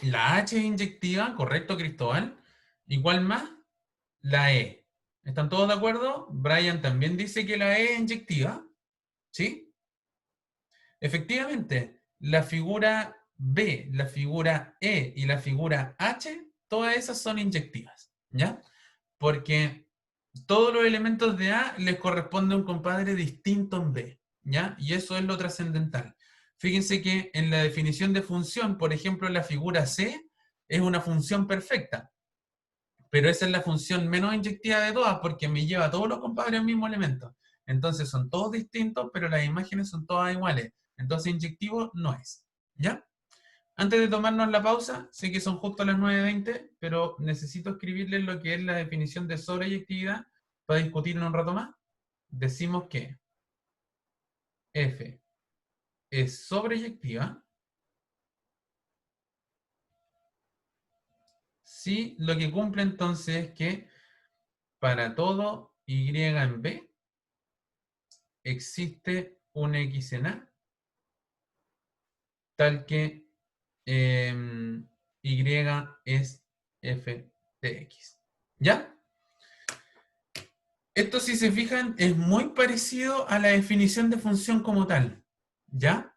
La H es inyectiva, correcto, Cristóbal. ¿Igual más? La E. ¿Están todos de acuerdo? Brian también dice que la E es inyectiva, ¿sí? Efectivamente, la figura B, la figura E y la figura H, todas esas son inyectivas, ¿ya? Porque todos los elementos de A les corresponde a un compadre distinto en B, ¿ya? Y eso es lo trascendental. Fíjense que en la definición de función, por ejemplo, la figura C es una función perfecta, pero esa es la función menos inyectiva de todas porque me lleva a todos los compadres al mismo elemento. Entonces son todos distintos, pero las imágenes son todas iguales. Entonces inyectivo no es. ¿Ya? Antes de tomarnos la pausa, sé que son justo las 9:20, pero necesito escribirles lo que es la definición de sobreyectividad para discutir en un rato más. Decimos que F es sobreyectiva si lo que cumple entonces es que para todo y en B existe un X en A tal que Y es f de X. ¿Ya? Esto, si se fijan, es muy parecido a la definición de función como tal. ¿Ya?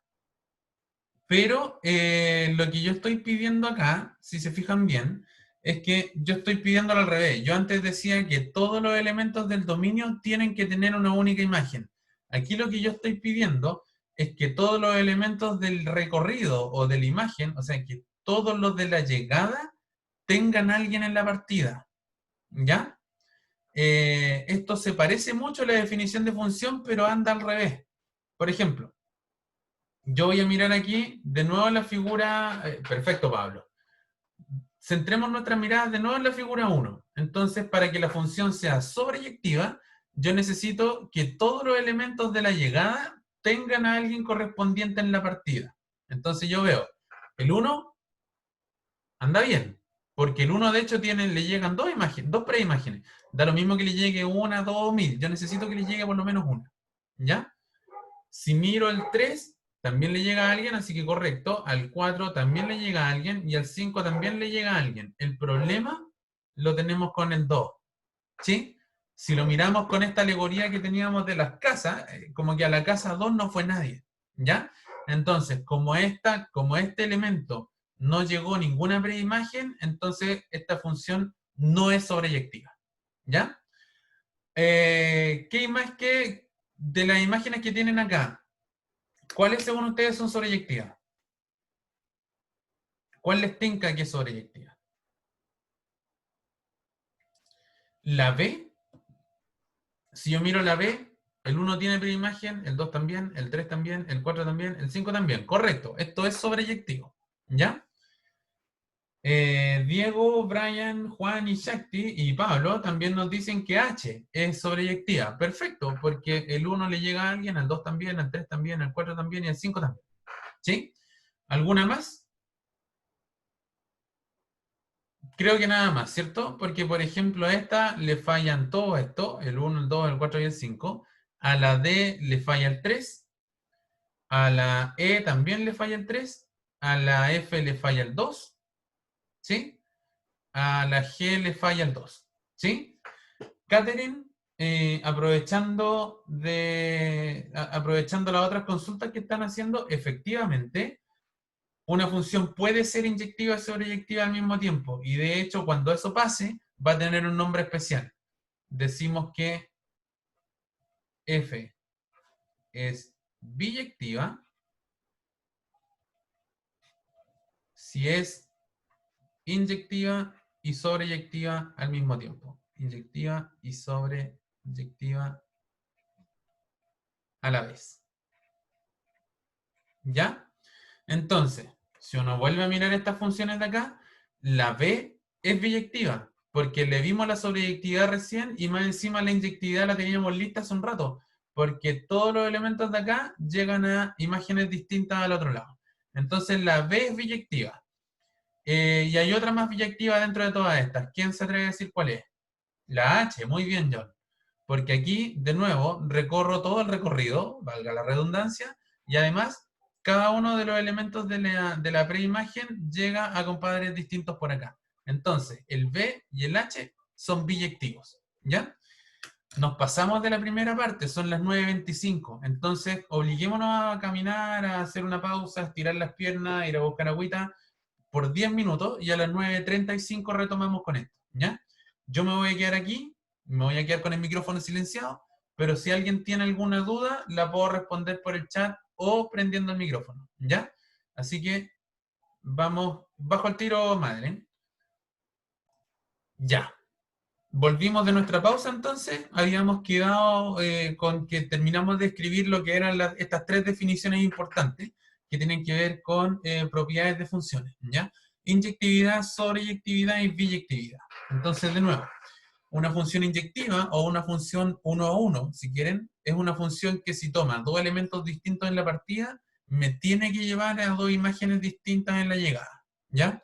Pero lo que yo estoy pidiendo acá, si se fijan bien, es que yo estoy pidiéndolo al revés. Yo antes decía que todos los elementos del dominio tienen que tener una única imagen. Aquí lo que yo estoy pidiendo es que todos los elementos del recorrido o de la imagen, o sea, que todos los de la llegada tengan a alguien en la partida. ¿Ya? Esto se parece mucho a la definición de función, pero anda al revés. Por ejemplo, yo voy a mirar aquí de nuevo la figura. Perfecto, Pablo. Centremos nuestras miradas de nuevo en la figura 1. Entonces, para que la función sea sobreyectiva, yo necesito que todos los elementos de la llegada tengan a alguien correspondiente en la partida. Entonces yo veo, el 1 anda bien, porque el 1 de hecho le llegan dos imágenes, dos preimágenes. Da lo mismo que le llegue una, dos o mil. Yo necesito que le llegue por lo menos una. ¿Ya? Si miro el 3, también le llega a alguien, así que correcto. Al 4 también le llega a alguien y al 5 también le llega a alguien. El problema lo tenemos con el 2. ¿Sí? Si lo miramos con esta alegoría que teníamos de las casas, como que a la casa 2 no fue nadie. ¿Ya? Entonces, como este elemento no llegó ninguna preimagen, entonces esta función no es sobreyectiva. ¿Ya? ¿Qué más que de las imágenes que tienen acá? ¿Cuáles según ustedes son sobreyectivas? ¿Cuál les tinca que es sobreyectiva? La B, si yo miro la B, El 1 tiene preimagen, el 2 también, el 3 también, el 4 también, el 5 también. Correcto, esto es sobreyectivo. ¿Ya? Diego, Brian, Juan y Shakti y Pablo también nos dicen que H es sobreyectiva. Perfecto, porque el 1 le llega a alguien, al 2 también, al 3 también, al 4 también y al 5 también. ¿Sí? ¿Alguna más? Creo que nada más, ¿cierto? Porque, por ejemplo, a esta le fallan todo esto, el 1, el 2, el 4 y el 5. A la D le falla el 3. A la E también le falla el 3. A la F le falla el 2. ¿Sí? A la G le falla el 2. ¿Sí? Catherine, aprovechando las otras consultas que están haciendo, efectivamente, una función puede ser inyectiva y sobreyectiva al mismo tiempo. Y de hecho, cuando eso pase, va a tener un nombre especial. Decimos que F es biyectiva si es inyectiva y sobreyectiva al mismo tiempo. Inyectiva y sobreyectiva a la vez. ¿Ya? Entonces, si uno vuelve a mirar estas funciones de acá, la B es biyectiva, porque le vimos la sobreyectividad recién y más encima la inyectividad la teníamos lista hace un rato, porque todos los elementos de acá llegan a imágenes distintas al otro lado. Entonces la B es biyectiva. Y hay otra más biyectiva dentro de todas estas. ¿Quién se atreve a decir cuál es? La H, muy bien, John. Porque aquí, de nuevo, recorro todo el recorrido, valga la redundancia, y además, cada uno de los elementos de la preimagen llega a compadres distintos por acá. Entonces, el B y el H son biyectivos, ¿ya? Nos pasamos de la primera parte, son las 9:25. Entonces, obliguémonos a caminar, a hacer una pausa, a estirar las piernas, a ir a buscar agüita por 10 minutos y a las 9:35 retomamos con esto, ¿ya? Yo me voy a quedar aquí, me voy a quedar con el micrófono silenciado, pero si alguien tiene alguna duda, la puedo responder por el chat o prendiendo el micrófono, ¿ya? Así que vamos, bajo el tiro, madre. Ya. Volvimos de nuestra pausa entonces, habíamos quedado con que terminamos de escribir lo que eran estas tres definiciones importantes que tienen que ver con propiedades de funciones, ¿ya? Inyectividad, sobreyectividad y biyectividad. Entonces, de nuevo, una función inyectiva o una función uno a uno, si quieren, es una función que si toma dos elementos distintos en la partida, me tiene que llevar a dos imágenes distintas en la llegada, ¿ya?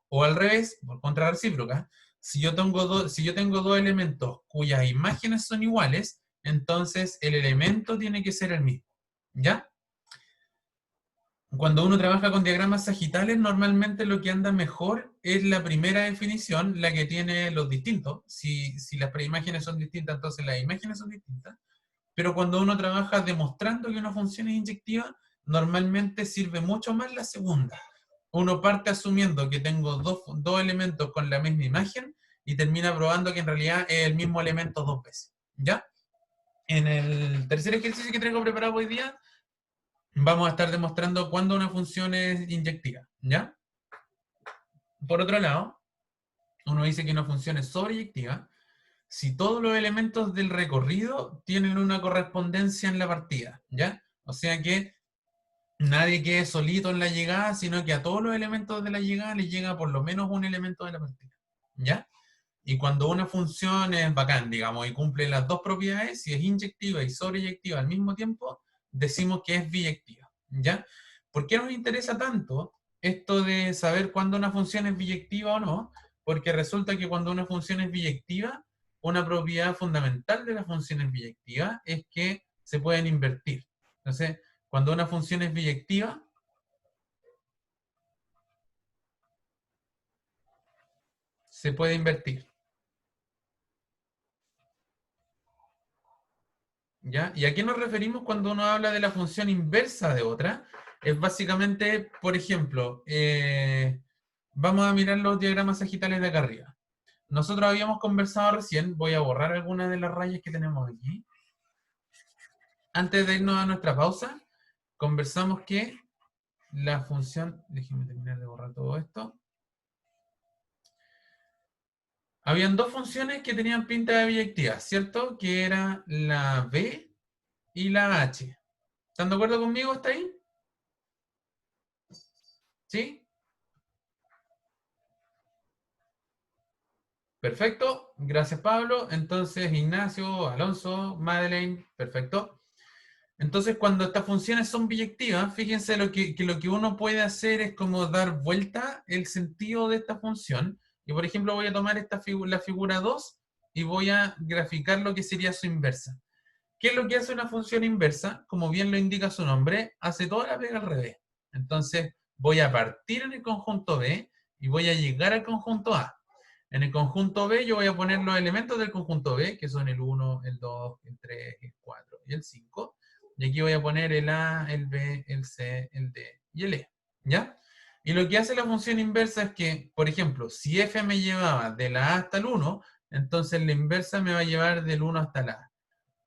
O al revés, por contra recíproca, si yo tengo dos elementos cuyas imágenes son iguales, entonces el elemento tiene que ser el mismo, ¿ya? Cuando uno trabaja con diagramas sagitales, normalmente lo que anda mejor es la primera definición, la que tiene los distintos. Si las preimágenes son distintas, entonces las imágenes son distintas. Pero cuando uno trabaja demostrando que una función es inyectiva, normalmente sirve mucho más la segunda. Uno parte asumiendo que tengo dos elementos con la misma imagen y termina probando que en realidad es el mismo elemento dos veces. ¿Ya? En el tercer ejercicio que tengo preparado hoy día, vamos a estar demostrando cuándo una función es inyectiva, ¿ya? Por otro lado, uno dice que una función es sobreyectiva si todos los elementos del recorrido tienen una correspondencia en la partida, ¿ya? O sea que nadie quede solito en la llegada, sino que a todos los elementos de la llegada les llega por lo menos un elemento de la partida, ¿ya? Y cuando una función es bacán, digamos, y cumple las dos propiedades, si es inyectiva y sobreyectiva al mismo tiempo, decimos que es biyectiva, ¿ya? ¿Por qué nos interesa tanto esto de saber cuándo una función es biyectiva o no? Porque resulta que cuando una función es biyectiva, una propiedad fundamental de las funciones biyectivas es que se pueden invertir. Entonces, cuando una función es biyectiva, se puede invertir. ¿Ya? ¿Y a qué nos referimos cuando uno habla de la función inversa de otra? Es básicamente, por ejemplo, vamos a mirar los diagramas sagitales de acá arriba. Nosotros habíamos conversado recién, voy a borrar algunas de las rayas que tenemos aquí. Antes de irnos a nuestra pausa, conversamos que la función, déjenme terminar de borrar todo esto. Habían dos funciones que tenían pinta de biyectiva, ¿cierto? Que era la B y la h. ¿Están de acuerdo conmigo hasta ahí? ¿Sí? Perfecto. Gracias, Pablo. Entonces, Ignacio, Alonso, Madeleine, perfecto. Entonces, cuando estas funciones son biyectivas, fíjense que lo que uno puede hacer es como dar vuelta el sentido de esta función. Y, por ejemplo, voy a tomar la figura 2 y voy a graficar lo que sería su inversa. ¿Qué es lo que hace una función inversa? Como bien lo indica su nombre, hace toda la pega al revés. Entonces, voy a partir en el conjunto B y voy a llegar al conjunto A. En el conjunto B yo voy a poner los elementos del conjunto B, que son el 1, el 2, el 3, el 4 y el 5. Y aquí voy a poner el A, el B, el C, el D y el E. ¿Ya? Y lo que hace la función inversa es que, por ejemplo, si f me llevaba de la A hasta el 1, entonces la inversa me va a llevar del 1 hasta la A.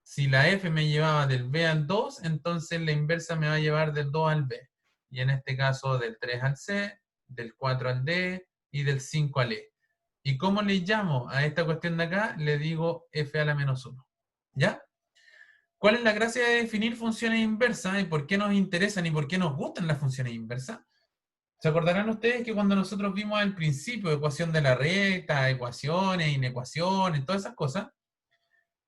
Si la f me llevaba del b al 2, entonces la inversa me va a llevar del 2 al b. Y en este caso del 3 al c, del 4 al d y del 5 al e. ¿Y cómo le llamo a esta cuestión de acá? Le digo f a la menos 1. ¿Ya? ¿Cuál es la gracia de definir funciones inversas y por qué nos interesan y por qué nos gustan las funciones inversas? ¿Se acordarán ustedes que cuando nosotros vimos al principio ecuación de la recta, ecuaciones, inecuaciones, todas esas cosas,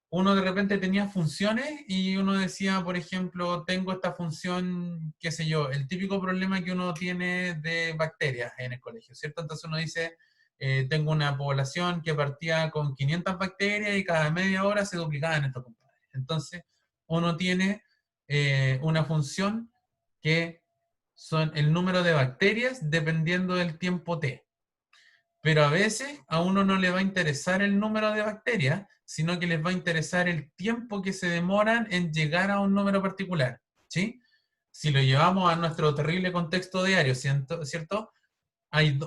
uno de repente tenía funciones y uno decía, por ejemplo, tengo esta función, qué sé yo, el típico problema que uno tiene de bacterias en el colegio, ¿cierto? Entonces uno dice, tengo una población que partía con 500 bacterias y cada media hora se duplicaban estos compadres. Entonces uno tiene una función que son el número de bacterias dependiendo del tiempo t. Pero a veces a uno no le va a interesar el número de bacterias, sino que les va a interesar el tiempo que se demoran en llegar a un número particular, ¿sí? Si lo llevamos a nuestro terrible contexto diario, ¿cierto?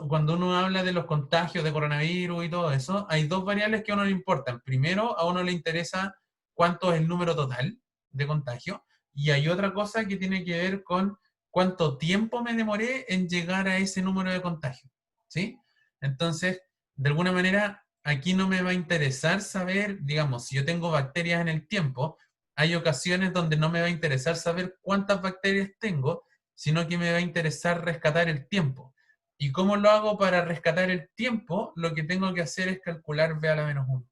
Cuando uno habla de los contagios de coronavirus y todo eso, hay dos variables que a uno le importan. Primero, a uno le interesa cuánto es el número total de contagio, y hay otra cosa que tiene que ver con cuánto tiempo me demoré en llegar a ese número de contagio, ¿sí? Entonces, de alguna manera, aquí no me va a interesar saber, digamos, si yo tengo bacterias en el tiempo, hay ocasiones donde no me va a interesar saber cuántas bacterias tengo, sino que me va a interesar rescatar el tiempo. ¿Y cómo lo hago para rescatar el tiempo? Lo que tengo que hacer es calcular b a la menos 1.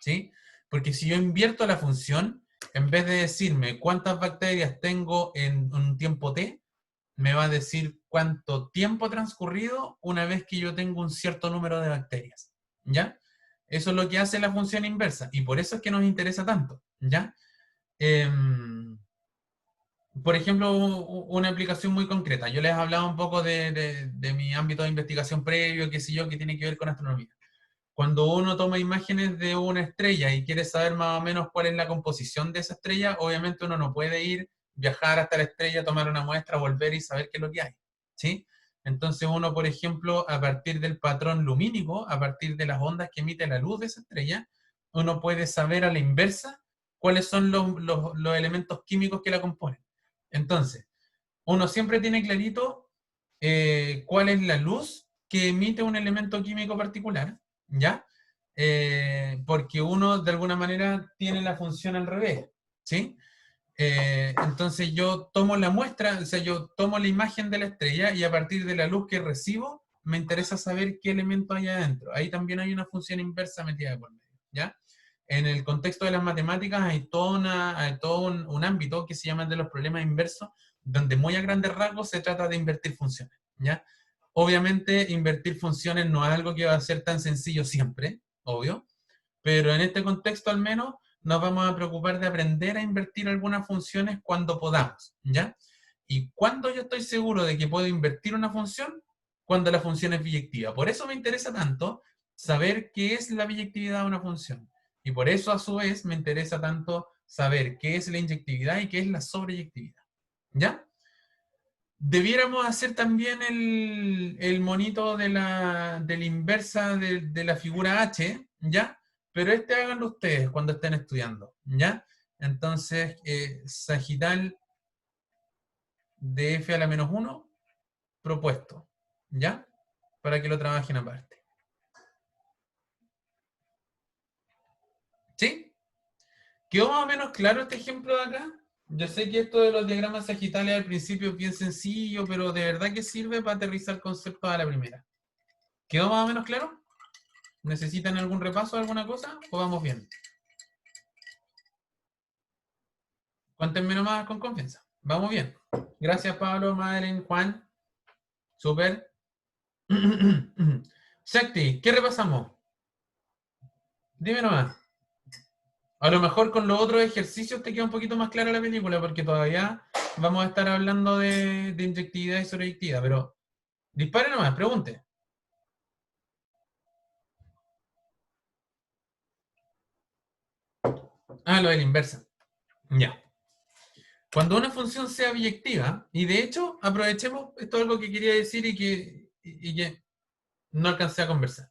¿Sí? Porque si yo invierto la función, en vez de decirme cuántas bacterias tengo en un tiempo t, me va a decir cuánto tiempo ha transcurrido una vez que yo tengo un cierto número de bacterias. ¿Ya? Eso es lo que hace la función inversa. Y por eso es que nos interesa tanto. ¿Ya? Por ejemplo, una aplicación muy concreta. Yo les he hablado un poco de mi ámbito de investigación previo, qué sé yo, que tiene que ver con astronomía. Cuando uno toma imágenes de una estrella y quiere saber más o menos cuál es la composición de esa estrella, obviamente uno no puede viajar hasta la estrella, tomar una muestra, volver y saber qué es lo que hay. ¿Sí? Entonces uno, por ejemplo, a partir del patrón lumínico, a partir de las ondas que emite la luz de esa estrella, uno puede saber a la inversa cuáles son los elementos químicos que la componen. Entonces, uno siempre tiene clarito cuál es la luz que emite un elemento químico particular, ¿ya? Porque uno de alguna manera tiene la función al revés, ¿sí? Entonces yo tomo la muestra, o sea, yo tomo la imagen de la estrella y a partir de la luz que recibo, me interesa saber qué elemento hay adentro. Ahí también hay una función inversa metida por medio, ¿ya? En el contexto de las matemáticas hay todo un ámbito que se llama de los problemas inversos, donde muy a grandes rasgos se trata de invertir funciones, ¿ya? Obviamente, invertir funciones no es algo que va a ser tan sencillo siempre, obvio, pero en este contexto al menos nos vamos a preocupar de aprender a invertir algunas funciones cuando podamos, ¿ya? Y cuando yo estoy seguro de que puedo invertir una función, cuando la función es biyectiva. Por eso me interesa tanto saber qué es la biyectividad de una función. Y por eso a su vez me interesa tanto saber qué es la inyectividad y qué es la sobreyectividad, ¿ya? Debiéramos hacer también el monito de la inversa de la figura H, ¿ya? Pero este háganlo ustedes cuando estén estudiando, ¿ya? Entonces, sagital de f a la menos 1 propuesto, ¿ya? Para que lo trabajen aparte. ¿Sí? ¿Quedó más o menos claro este ejemplo de acá? Yo sé que esto de los diagramas sagitales al principio es bien sencillo, pero de verdad que sirve para aterrizar conceptos a la primera. ¿Quedó más o menos claro? ¿Necesitan algún repaso, alguna cosa? ¿O vamos bien? Cuéntenme nomás con confianza. Vamos bien. Gracias, Pablo, Madeleine, Juan. Súper. Shakti, ¿qué repasamos? Dime nomás. A lo mejor con los otros ejercicios te queda un poquito más clara la película, porque todavía vamos a estar hablando de inyectividad y sobreyectividad, pero dispare nomás, pregunte. Ah, lo de la inversa. Ya. Cuando una función sea biyectiva, y de hecho, aprovechemos, esto es algo que quería decir y que no alcancé a conversar.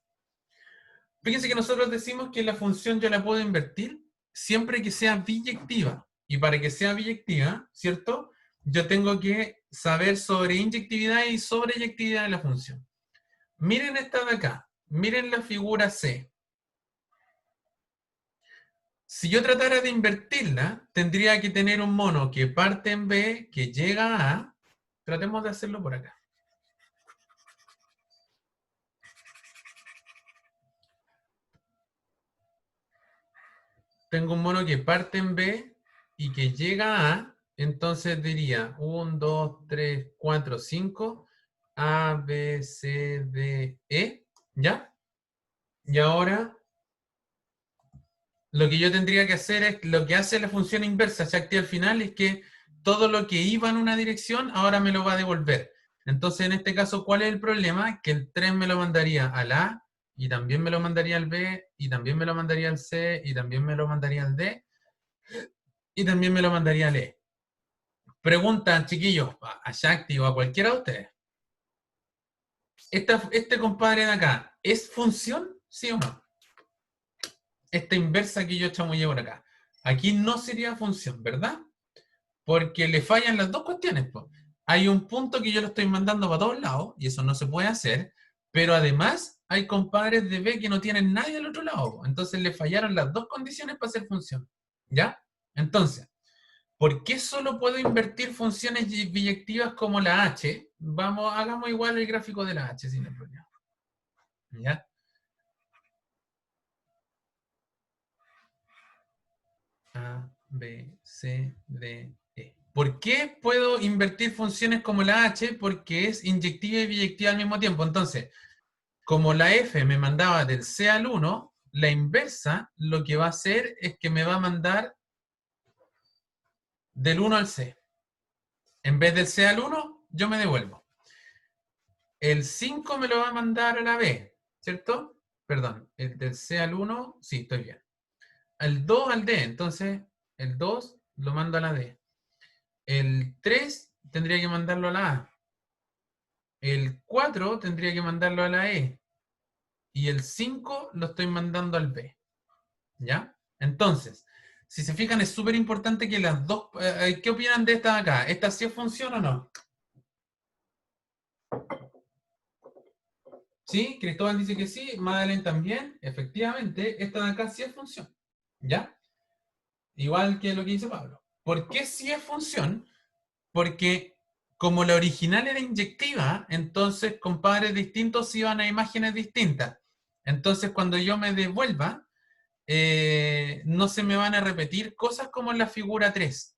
Fíjense que nosotros decimos que la función yo la puedo invertir siempre que sea biyectiva. Y para que sea biyectiva, ¿cierto? Yo tengo que saber sobre inyectividad y sobreyectividad de la función. Miren esta de acá. Miren la figura C. Si yo tratara de invertirla, tendría que tener un mono que parte en B, que llega a A. Tratemos de hacerlo por acá. Tengo un mono que parte en B y que llega a A, entonces diría 1, 2, 3, 4, 5, A, B, C, D, E, ¿ya? Y ahora lo que yo tendría que hacer es lo que hace la función inversa, Shakti al final, es que todo lo que iba en una dirección ahora me lo va a devolver. Entonces, en este caso, ¿cuál es el problema? Que el 3 me lo mandaría al A, y también me lo mandaría al B, y también me lo mandaría al C, y también me lo mandaría al D, y también me lo mandaría al E. Preguntan, chiquillos, a Shakti o a cualquiera de ustedes. Este compadre de acá, ¿es función? ¿Sí o no? Esta inversa que yo chamullé por acá. Aquí no sería función, ¿verdad? Porque le fallan las dos cuestiones. Po. Hay un punto que yo lo estoy mandando para todos lados, y eso no se puede hacer, pero además hay compadres de B que no tienen nadie al otro lado. Po. Entonces le fallaron las dos condiciones para hacer función. ¿Ya? Entonces, ¿por qué solo puedo invertir funciones biyectivas como la h? Vamos, hagamos igual el gráfico de la h sin el problema. ¿Ya? A, B, C, D, E. ¿Por qué puedo invertir funciones como la h? Porque es inyectiva y biyectiva al mismo tiempo. Entonces, como la f me mandaba del C al 1, la inversa lo que va a hacer es que me va a mandar del 1 al C. En vez del C al 1, yo me devuelvo. El 5 me lo va a mandar a la B, ¿cierto? Perdón, el del C al 1, sí, estoy bien. El 2 al D, entonces el 2 lo mando a la D. El 3 tendría que mandarlo a la A. El 4 tendría que mandarlo a la E. Y el 5 lo estoy mandando al B. ¿Ya? Entonces, si se fijan, es súper importante que las dos... ¿qué opinan de esta de acá? ¿Esta sí funciona o no? Sí, Cristóbal dice que sí, Madeleine también. Efectivamente, esta de acá sí es función. ¿Ya? Igual que lo que dice Pablo. ¿Por qué sí es función? Porque como la original era inyectiva, entonces compadres distintos iban a imágenes distintas. Entonces cuando yo me devuelva, no se me van a repetir cosas como en la figura 3.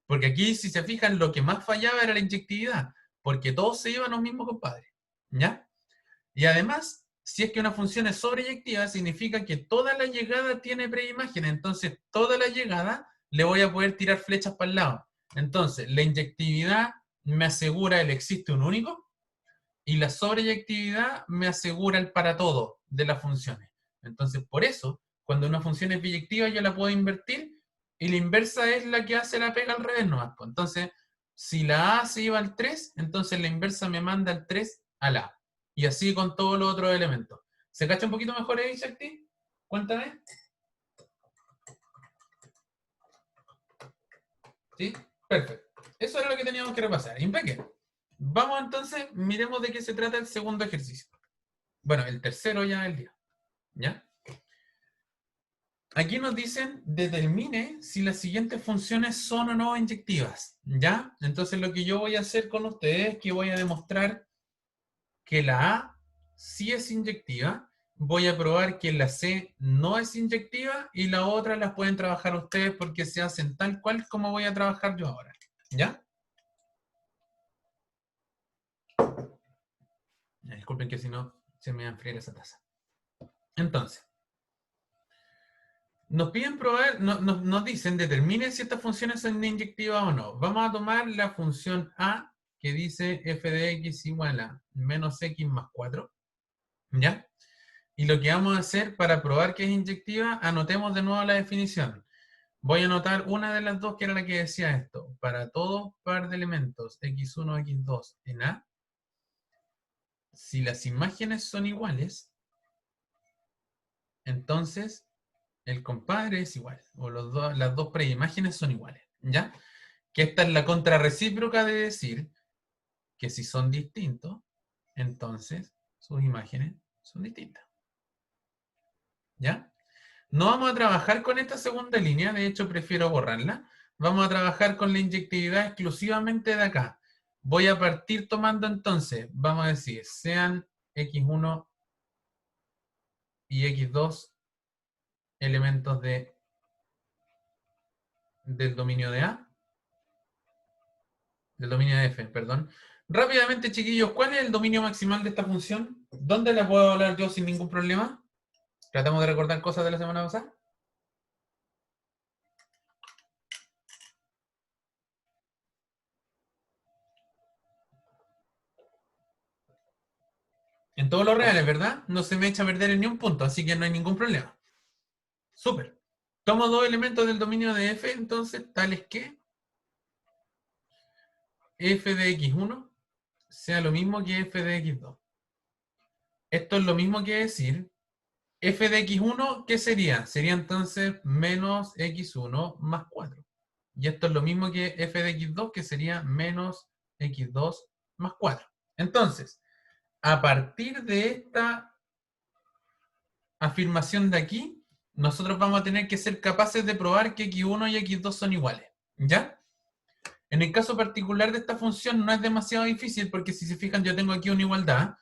Porque aquí, si se fijan, lo que más fallaba era la inyectividad, porque todos se iban a un mismo compadre. ¿Ya? Y además, si es que una función es sobreyectiva, significa que toda la llegada tiene preimagen. Entonces, toda la llegada le voy a poder tirar flechas para el lado. Entonces, la inyectividad me asegura el existe un único y la sobreyectividad me asegura el para todo de las funciones. Entonces, por eso, cuando una función es biyectiva, yo la puedo invertir y la inversa es la que hace la pega al revés nomás. Entonces, si la A se iba al 3, entonces la inversa me manda el 3 a la A. Y así con todos los otros elementos. ¿Se cacha un poquito mejor ahí, Shakti? Cuéntame. ¿Sí? Perfecto. Eso era lo que teníamos que repasar. Impecable. Vamos entonces, miremos de qué se trata el segundo ejercicio. Bueno, el tercero ya del día. ¿Ya? Aquí nos dicen, determine si las siguientes funciones son o no inyectivas, ¿ya? Entonces lo que yo voy a hacer con ustedes es que voy a demostrar que la A sí es inyectiva, voy a probar que la C no es inyectiva y la otra las pueden trabajar ustedes porque se hacen tal cual como voy a trabajar yo ahora, ¿ya? Disculpen que si no se me va a enfriar esa taza. Entonces, nos piden probar, nos dicen, determine si estas funciones son inyectivas o no. Vamos a tomar la función A, que dice f de x igual a menos x más 4, ¿ya? Y lo que vamos a hacer para probar que es inyectiva, anotemos de nuevo la definición. Voy a anotar una de las dos que era la que decía esto. Para todo par de elementos x1, x2 en A, si las imágenes son iguales, entonces el compadre es igual, o las dos preimágenes son iguales, ¿ya? Que esta es la contrarrecíproca de decir que si son distintos, entonces sus imágenes son distintas, ¿ya? No vamos a trabajar con esta segunda línea, de hecho prefiero borrarla. Vamos a trabajar con la inyectividad exclusivamente de acá. Voy a partir tomando entonces, vamos a decir, sean x1 y x2 elementos del dominio de A, del dominio de F, perdón. Rápidamente, chiquillos, ¿cuál es el dominio maximal de esta función? ¿Dónde la puedo hablar yo sin ningún problema? Tratamos de recordar cosas de la semana pasada. En todos los reales, ¿verdad? No se me echa a perder en ni un punto, así que no hay ningún problema. Súper. Tomo dos elementos del dominio de F, entonces, tales que f de x1 sea lo mismo que f de x2. Esto es lo mismo que decir f de x1, ¿qué sería? Sería entonces menos x1 más 4. Y esto es lo mismo que f de x2, que sería menos x2 más 4. Entonces, a partir de esta afirmación de aquí, nosotros vamos a tener que ser capaces de probar que x1 y x2 son iguales. ¿Ya? En el caso particular de esta función no es demasiado difícil porque si se fijan yo tengo aquí una igualdad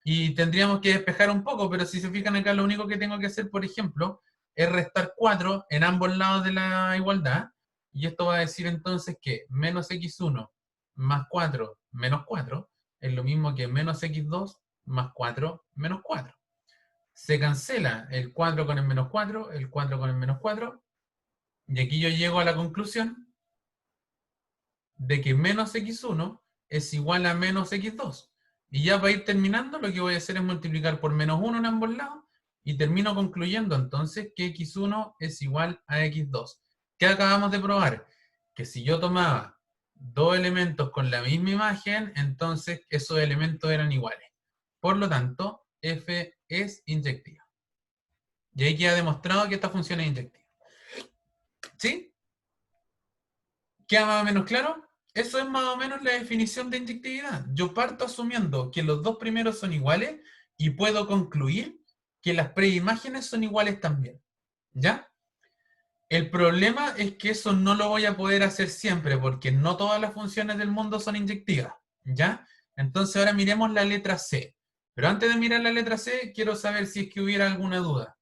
y tendríamos que despejar un poco, pero si se fijan acá lo único que tengo que hacer, por ejemplo, es restar 4 en ambos lados de la igualdad y esto va a decir entonces que menos x1 más 4 menos 4 es lo mismo que menos x2 más 4 menos 4. Se cancela el 4 con el menos 4, el 4 con el menos 4 y aquí yo llego a la conclusión de que menos x1 es igual a menos x2. Y ya para ir terminando, lo que voy a hacer es multiplicar por menos 1 en ambos lados y termino concluyendo entonces que x1 es igual a x2. ¿Qué acabamos de probar? Que si yo tomaba dos elementos con la misma imagen, entonces esos elementos eran iguales. Por lo tanto, f es inyectiva. Y ahí queda demostrado que esta función es inyectiva. ¿Sí? ¿Queda más o menos claro? Eso es más o menos la definición de inyectividad. Yo parto asumiendo que los dos primeros son iguales y puedo concluir que las preimágenes son iguales también. ¿Ya? El problema es que eso no lo voy a poder hacer siempre porque no todas las funciones del mundo son inyectivas. ¿Ya? Entonces ahora miremos la letra C. Pero antes de mirar la letra C, quiero saber si es que hubiera alguna duda.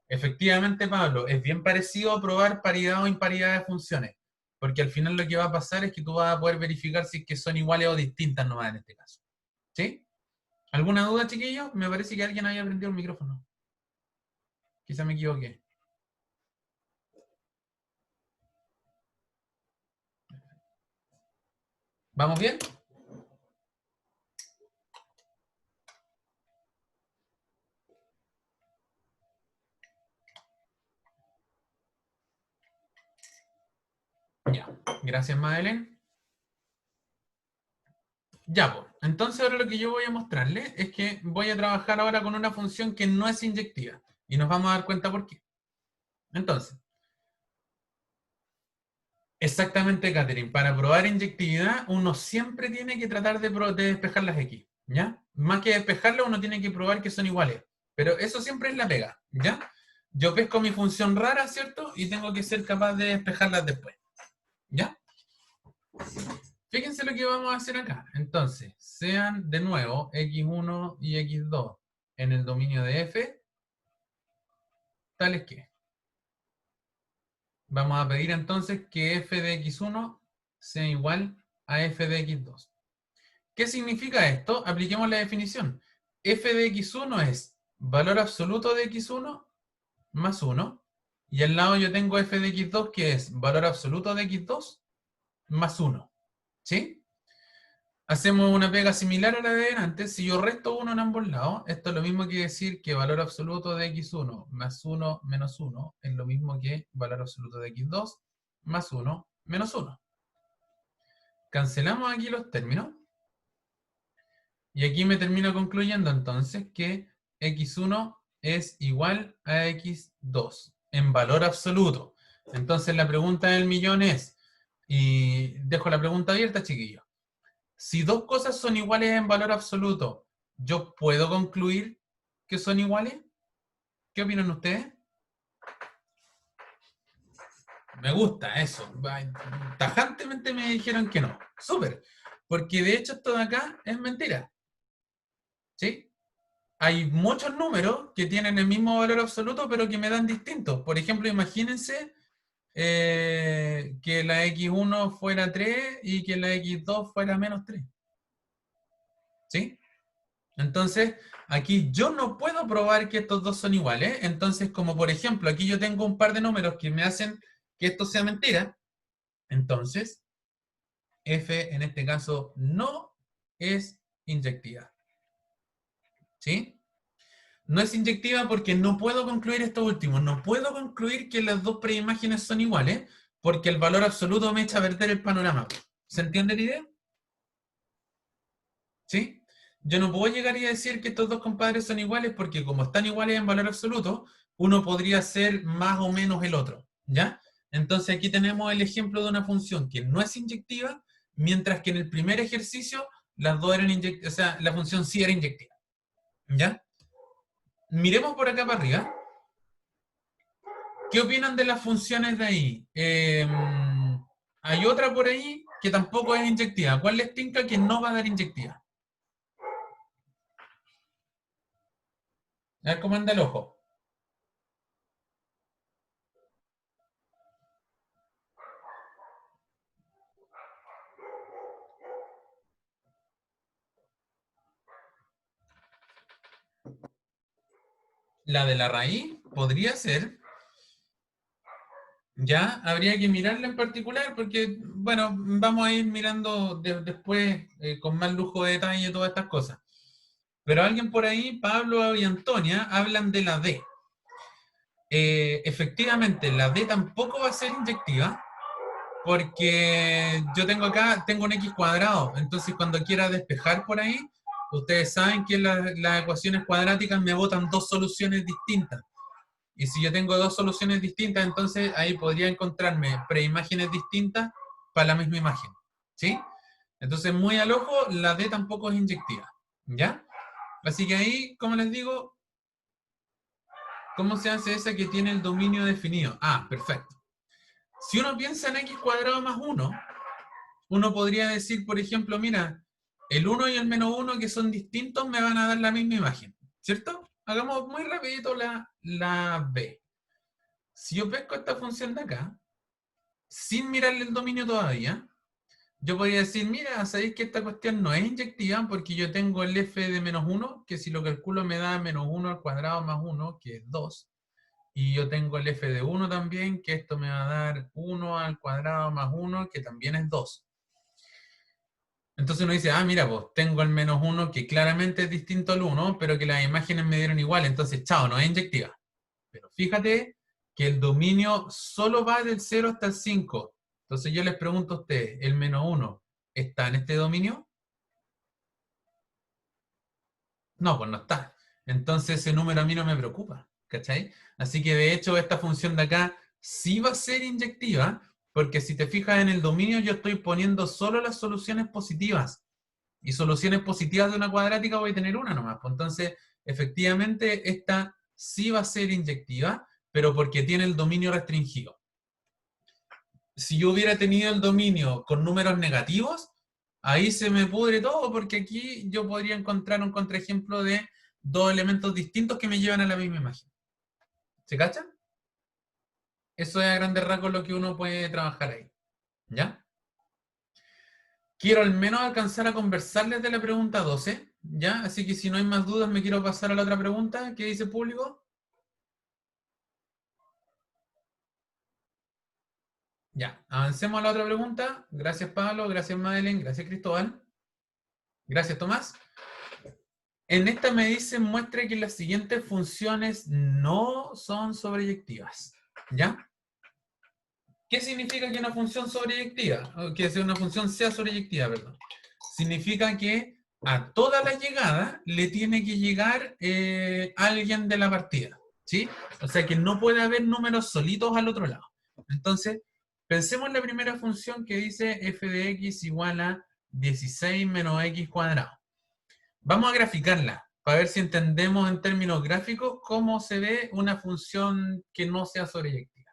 Efectivamente, Pablo, es bien parecido a probar paridad o imparidad de funciones, porque al final lo que va a pasar es que tú vas a poder verificar si es que son iguales o distintas nomás en este caso. ¿Sí? ¿Alguna duda, chiquillos? Me parece que alguien había prendido el micrófono. Quizá me equivoqué. ¿Vamos bien? Ya. Gracias, Madeleine. Ya, pues. Entonces ahora lo que yo voy a mostrarles es que voy a trabajar ahora con una función que no es inyectiva. Y nos vamos a dar cuenta por qué. Entonces, exactamente, Catherine. Para probar inyectividad, uno siempre tiene que tratar de despejar las X, ¿ya? Más que despejarlas, uno tiene que probar que son iguales. Pero eso siempre es la pega, ¿ya? Yo pesco mi función rara, ¿cierto? Y tengo que ser capaz de despejarlas después. ¿Ya? Fíjense lo que vamos a hacer acá. Entonces, sean de nuevo x1 y x2 en el dominio de f, tales que. Vamos a pedir entonces que f de x1 sea igual a f de x2. ¿Qué significa esto? Apliquemos la definición. F de x1 es valor absoluto de x1 más 1. Y al lado yo tengo f de x2 que es valor absoluto de x2 más 1. ¿Sí? Hacemos una pega similar a la de antes. Si yo resto 1 en ambos lados, esto es lo mismo que decir que valor absoluto de x1 más 1 menos 1 es lo mismo que valor absoluto de x2 más 1 menos 1. Cancelamos aquí los términos. Y aquí me termino concluyendo entonces que x1 es igual a x2 en valor absoluto. Entonces la pregunta del millón es, y dejo la pregunta abierta, chiquillos. Si dos cosas son iguales en valor absoluto, ¿yo puedo concluir que son iguales? ¿Qué opinan ustedes? Me gusta eso. Tajantemente me dijeron que no. Súper. Porque de hecho esto de acá es mentira. ¿Sí? Hay muchos números que tienen el mismo valor absoluto, pero que me dan distintos. Por ejemplo, imagínense que la x1 fuera 3 y que la x2 fuera menos 3. ¿Sí? Entonces, aquí yo no puedo probar que estos dos son iguales. Entonces, como por ejemplo, aquí yo tengo un par de números que me hacen que esto sea mentira. Entonces, f en este caso no es inyectiva. ¿Sí? No es inyectiva porque no puedo concluir esto último. No puedo concluir que las dos preimágenes son iguales porque el valor absoluto me echa a perder el panorama. ¿Se entiende la idea? ¿Sí? Yo no puedo llegar y decir que estos dos compadres son iguales porque como están iguales en valor absoluto, uno podría ser más o menos el otro. ¿Ya? Entonces aquí tenemos el ejemplo de una función que no es inyectiva, mientras que en el primer ejercicio las dos eran inyectivas, o sea, la función sí era inyectiva. ¿Ya? Miremos por acá para arriba. ¿Qué opinan de las funciones de ahí? Hay otra por ahí que tampoco es inyectiva. ¿Cuál les tinca que no va a dar inyectiva? A ver cómo anda el ojo. La de la raíz podría ser. Ya habría que mirarla en particular porque, bueno, vamos a ir mirando después con más lujo de detalle todas estas cosas. Pero alguien por ahí, Pablo y Antonia, hablan de la D. Efectivamente, la D tampoco va a ser inyectiva porque yo tengo acá, tengo un x cuadrado, entonces cuando quiera despejar por ahí, ustedes saben que las ecuaciones cuadráticas me botan dos soluciones distintas. Y si yo tengo dos soluciones distintas, entonces ahí podría encontrarme preimágenes distintas para la misma imagen. ¿Sí? Entonces, muy al ojo, la D tampoco es inyectiva. ¿Ya? Así que ahí, como les digo, ¿cómo se hace esa que tiene el dominio definido? Ah, perfecto. Si uno piensa en x cuadrado más 1, uno podría decir, por ejemplo, mira, el 1 y el menos 1 que son distintos me van a dar la misma imagen. ¿Cierto? Hagamos muy rapidito la B. Si yo pesco esta función de acá, sin mirarle el dominio todavía, yo podría decir, mira, sabéis que esta cuestión no es inyectiva porque yo tengo el f de menos 1, que si lo calculo me da menos 1 al cuadrado más 1, que es 2. Y yo tengo el f de 1 también, que esto me va a dar 1 al cuadrado más 1, que también es 2. Entonces uno dice, ah, mira, pues tengo el menos 1 que claramente es distinto al 1, pero que las imágenes me dieron igual, entonces, chao, no es inyectiva. Pero fíjate que el dominio solo va del 0 hasta el 5. Entonces yo les pregunto a ustedes, ¿el menos 1 está en este dominio? No, pues no está. Entonces ese número a mí no me preocupa, ¿cachai? Así que de hecho esta función de acá sí va a ser inyectiva, porque si te fijas en el dominio yo estoy poniendo solo las soluciones positivas. Y soluciones positivas de una cuadrática voy a tener una nomás. Pues entonces, efectivamente, esta sí va a ser inyectiva, pero porque tiene el dominio restringido. Si yo hubiera tenido el dominio con números negativos, ahí se me pudre todo, porque aquí yo podría encontrar un contraejemplo de dos elementos distintos que me llevan a la misma imagen. ¿Se cachan? Eso es a grandes rasgos lo que uno puede trabajar ahí. ¿Ya? Quiero al menos alcanzar a conversarles de la pregunta 12, ¿ya? Así que si no hay más dudas, me quiero pasar a la otra pregunta. ¿Qué dice el público? Ya, avancemos a la otra pregunta. Gracias, Pablo. Gracias, Madeleine. Gracias, Cristóbal. Gracias, Tomás. En esta me dice, muestre que las siguientes funciones no son sobreyectivas. ¿Ya? ¿Qué significa que una función sobreyectiva? Que una función sea sobreyectiva, perdón. Significa que a toda la llegada le tiene que llegar alguien de la partida. ¿Sí? O sea que no puede haber números solitos al otro lado. Entonces, pensemos en la primera función que dice f de x igual a 16 menos x cuadrado. Vamos a graficarla para ver si entendemos en términos gráficos cómo se ve una función que no sea sobreyectiva.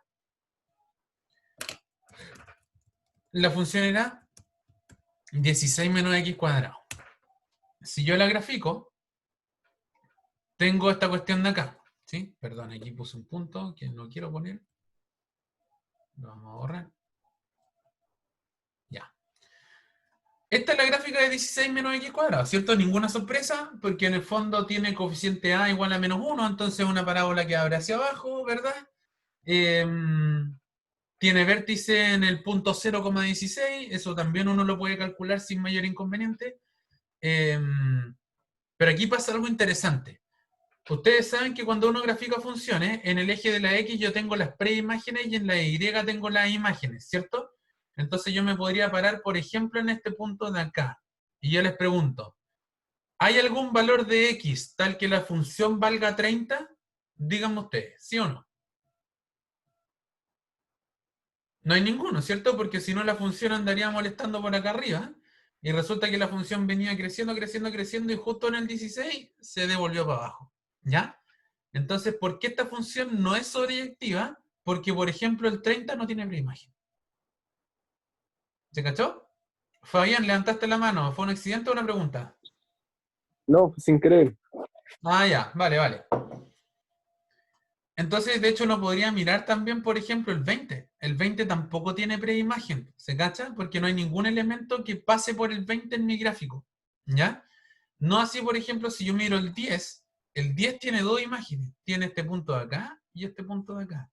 La función era 16 menos x cuadrado. Si yo la grafico, tengo esta cuestión de acá. ¿Sí? Perdón, aquí puse un punto que no quiero poner. Lo vamos a borrar. Ya. Esta es la gráfica de 16 menos x cuadrado, ¿cierto? Ninguna sorpresa, porque en el fondo tiene coeficiente a igual a menos 1, entonces es una parábola que abre hacia abajo, ¿verdad? Tiene vértice en el punto 0,16, eso también uno lo puede calcular sin mayor inconveniente. Pero aquí pasa algo interesante. Ustedes saben que cuando uno grafica funciones, en el eje de la X yo tengo las preimágenes y en la Y tengo las imágenes, ¿cierto? Entonces yo me podría parar, por ejemplo, en este punto de acá. Y yo les pregunto, ¿hay algún valor de X tal que la función valga 30? Díganme ustedes, ¿sí o no? No hay ninguno, ¿cierto? Porque si no la función andaría molestando por acá arriba. Y resulta que la función venía creciendo, creciendo, creciendo y justo en el 16 se devolvió para abajo. ¿Ya? Entonces, ¿por qué esta función no es sobreyectiva? Porque, por ejemplo, el 30 no tiene preimagen. ¿Se cachó? Fabián, levantaste la mano. ¿Fue un accidente o una pregunta? No, sin querer. Ah, ya. Vale, vale. Entonces, de hecho, uno podría mirar también, por ejemplo, el 20. El 20 tampoco tiene preimagen. ¿Se cacha? Porque no hay ningún elemento que pase por el 20 en mi gráfico. ¿Ya? No así, por ejemplo, si yo miro el 10 tiene dos imágenes. Tiene este punto de acá y este punto de acá.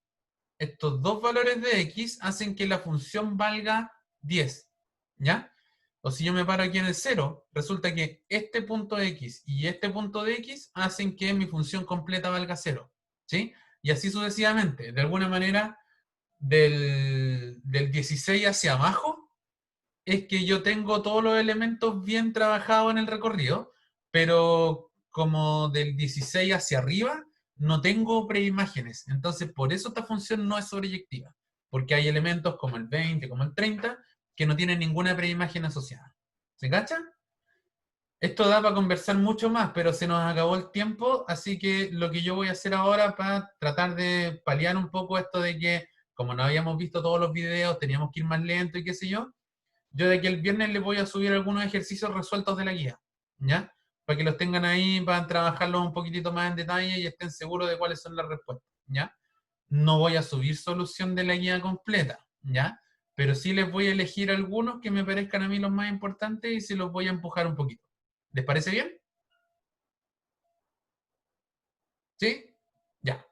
Estos dos valores de x hacen que la función valga 10. ¿Ya? O si yo me paro aquí en el 0, resulta que este punto de x y este punto de x hacen que mi función completa valga 0. ¿Sí? Y así sucesivamente. De alguna manera, del 16 hacia abajo, es que yo tengo todos los elementos bien trabajados en el recorrido, pero como del 16 hacia arriba, no tengo preimágenes. Entonces, por eso esta función no es sobreyectiva, porque hay elementos como el 20, como el 30, que no tienen ninguna preimagen asociada. ¿Se cacha? Esto da para conversar mucho más, pero se nos acabó el tiempo, así que lo que yo voy a hacer ahora para tratar de paliar un poco esto de que, como no habíamos visto todos los videos, teníamos que ir más lento y qué sé yo de aquí el viernes les voy a subir algunos ejercicios resueltos de la guía, ¿ya? Para que los tengan ahí, para trabajarlos un poquitito más en detalle y estén seguros de cuáles son las respuestas, ¿ya? No voy a subir solución de la guía completa, ¿ya? Pero sí les voy a elegir algunos que me parezcan a mí los más importantes y se los voy a empujar un poquito. ¿Les parece bien? ¿Sí? Ya.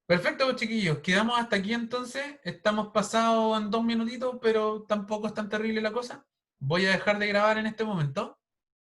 Perfecto, pues, chiquillos. Quedamos hasta aquí entonces. Estamos pasados en 2 minutitos, pero tampoco es tan terrible la cosa. Voy a dejar de grabar en este momento.